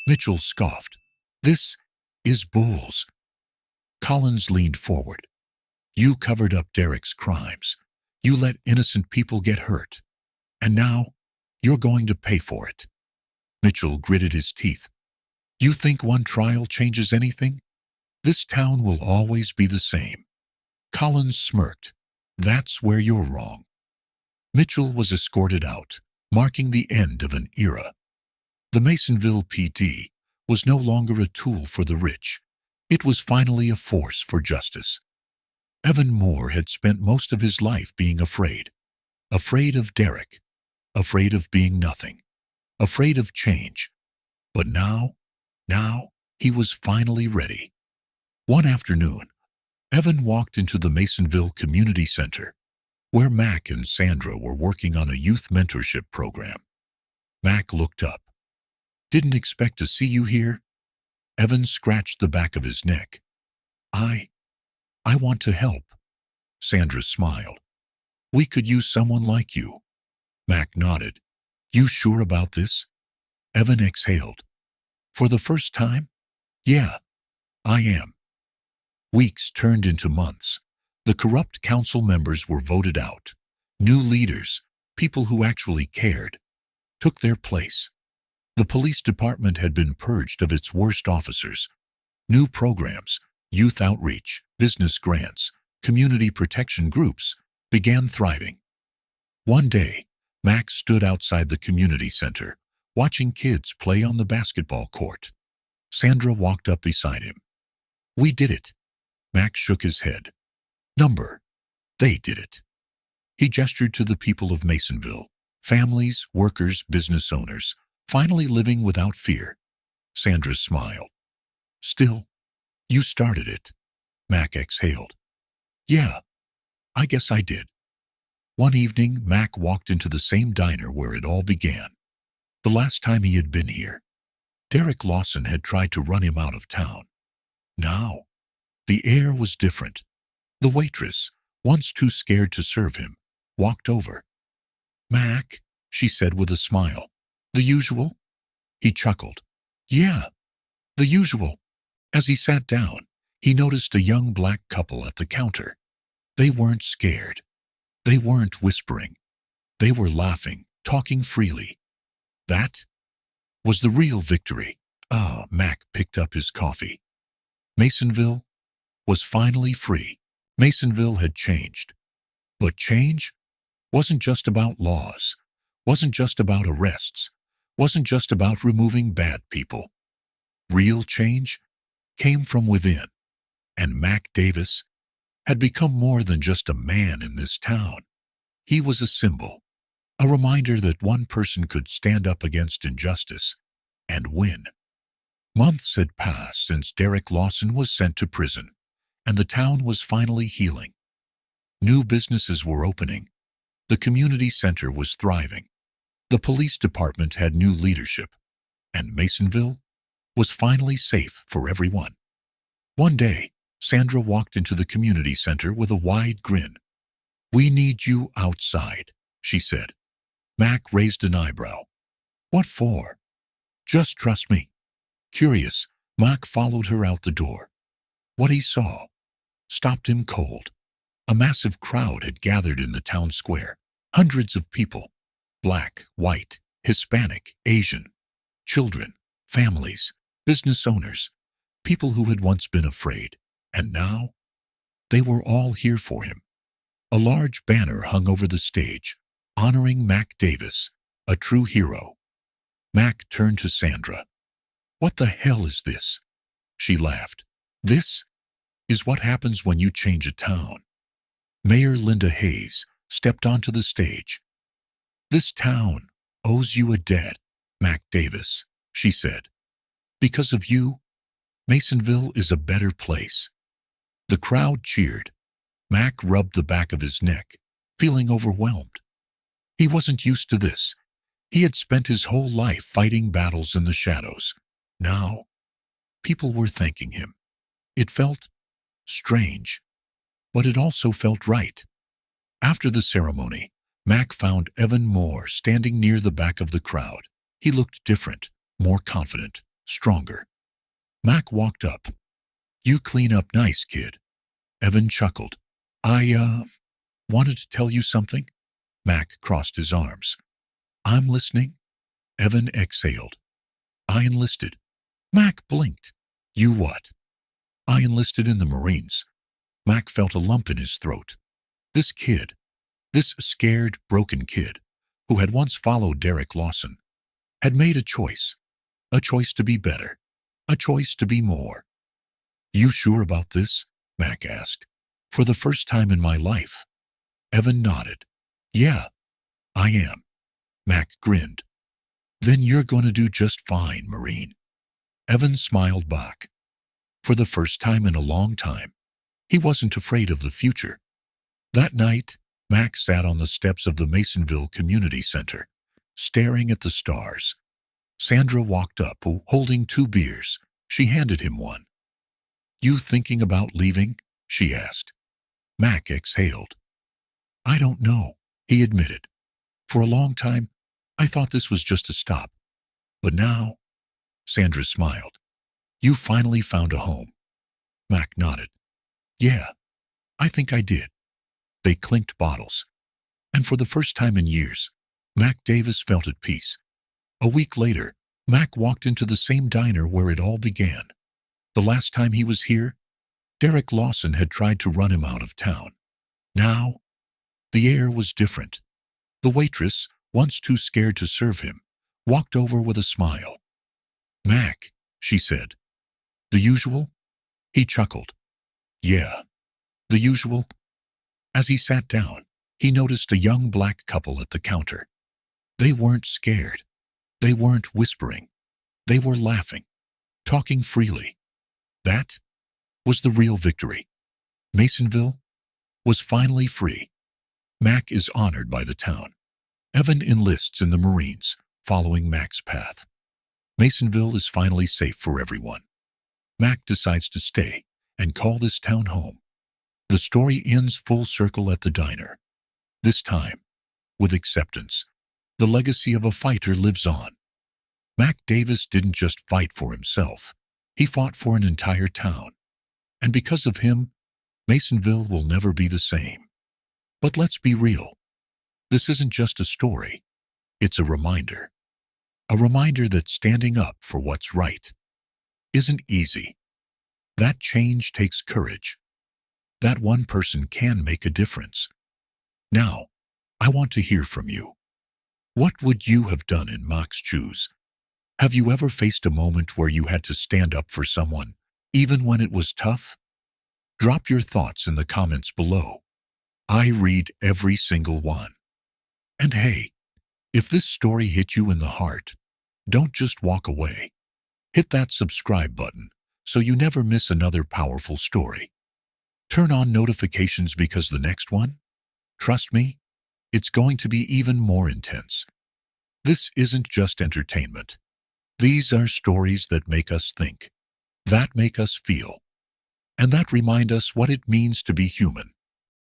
Mitchell scoffed. "This is bulls." Collins leaned forward. "You covered up Derek's crimes. You let innocent people get hurt. And now, you're going to pay for it." Mitchell gritted his teeth. "You think one trial changes anything? This town will always be the same." Collins smirked. "That's where you're wrong." Mitchell was escorted out, marking the end of an era. The Masonville PD was no longer a tool for the rich. It was finally a force for justice. Evan Moore had spent most of his life being afraid. Afraid of Derek. Afraid of being nothing. Afraid of change. But now he was finally ready. One afternoon, Evan walked into the Masonville Community Center, where Mac and Sandra were working on a youth mentorship program. Mac looked up. "Didn't expect to see you here." Evan scratched the back of his neck. I want to help." Sandra smiled. "We could use someone like you." Mac nodded. "You sure about this?" Evan exhaled. "For the first time? Yeah, I am." Weeks turned into months. The corrupt council members were voted out. New leaders, people who actually cared, took their place. The police department had been purged of its worst officers. New programs, youth outreach, business grants, community protection groups began thriving. One day, Mac stood outside the community center, watching kids play on the basketball court. Sandra walked up beside him. "We did it." Mac shook his head. "Number. They did it." He gestured to the people of Masonville, families, workers, business owners, finally living without fear. Sandra smiled. "Still, you started it." Mac exhaled. "Yeah, I guess I did." One evening, Mac walked into the same diner where it all began. The last time he had been here, Derek Lawson had tried to run him out of town. Now, the air was different. The waitress, once too scared to serve him, walked over. "Mac," she said with a smile. "The usual?" He chuckled. "Yeah, the usual." As he sat down, he noticed a young black couple at the counter. They weren't scared. They weren't whispering. They were laughing, talking freely. That was the real victory. Mac picked up his coffee. Masonville was finally free. Masonville had changed. But change wasn't just about laws, wasn't just about arrests, wasn't just about removing bad people. Real change came from within, and Mac Davis had become more than just a man in this town. He was a symbol, a reminder that one person could stand up against injustice and win. Months had passed since Derek Lawson was sent to prison, and the town was finally healing. New businesses were opening. The community center was thriving. The police department had new leadership, and Masonville was finally safe for everyone. One day, Sandra walked into the community center with a wide grin. "We need you outside," she said. Mac raised an eyebrow. "What for?" "Just trust me." Curious, Mac followed her out the door. What he saw stopped him cold. A massive crowd had gathered in the town square. Hundreds of people, black, white, Hispanic, Asian, children, families, business owners, people who had once been afraid, and now they were all here for him. A large banner hung over the stage, honoring Mac Davis, a true hero. Mac turned to Sandra. "What the hell is this?" She laughed. "This is what happens when you change a town." Mayor Linda Hayes stepped onto the stage. "This town owes you a debt, Mac Davis," she said. "Because of you, Masonville is a better place." The crowd cheered. Mac rubbed the back of his neck, feeling overwhelmed. He wasn't used to this. He had spent his whole life fighting battles in the shadows. Now, people were thanking him. It felt strange, but it also felt right. After the ceremony, Mac found Evan Moore standing near the back of the crowd. He looked different, more confident, stronger. Mac walked up. "You clean up nice, kid." Evan chuckled. I wanted to tell you something." Mac crossed his arms. "I'm listening." Evan exhaled. "I enlisted." Mac blinked. "You what?" "I enlisted in the Marines." Mac felt a lump in his throat. This kid, this scared, broken kid, who had once followed Derek Lawson, had made a choice to be better, a choice to be more. "You sure about this?" Mac asked. "For the first time in my life." Evan nodded. "Yeah, I am." Mac grinned. "Then you're going to do just fine, Marine." Evan smiled back. For the first time in a long time, he wasn't afraid of the future. That night, Mac sat on the steps of the Masonville Community Center, staring at the stars. Sandra walked up, holding 2 beers. She handed him one. "You thinking about leaving?" she asked. Mac exhaled. "I don't know," he admitted. "For a long time, I thought this was just a stop. But now," Sandra smiled, "you finally found a home." Mac nodded. "Yeah, I think I did." They clinked bottles. And for the first time in years, Mac Davis felt at peace. A week later, Mac walked into the same diner where it all began. The last time he was here, Derek Lawson had tried to run him out of town. Now, the air was different. The waitress, once too scared to serve him, walked over with a smile. "Mac," she said. "The usual?" He chuckled. "Yeah, the usual." As he sat down, he noticed a young black couple at the counter. They weren't scared. They weren't whispering. They were laughing, talking freely. That was the real victory. Masonville was finally free. Mac is honored by the town. Evan enlists in the Marines, following Mac's path. Masonville is finally safe for everyone. Mac decides to stay and call this town home. The story ends full circle at the diner. This time, with acceptance, the legacy of a fighter lives on. Mac Davis didn't just fight for himself. He fought for an entire town. And because of him, Masonville will never be the same. But let's be real. This isn't just a story. It's a reminder. A reminder that standing up for what's right isn't easy. That change takes courage. That one person can make a difference. Now, I want to hear from you. What would you have done in Mac's shoes? Have you ever faced a moment where you had to stand up for someone, even when it was tough? Drop your thoughts in the comments below. I read every single one. And hey, if this story hit you in the heart, don't just walk away. Hit that subscribe button so you never miss another powerful story. Turn on notifications because the next one, trust me, it's going to be even more intense. This isn't just entertainment. These are stories that make us think, that make us feel, and that remind us what it means to be human.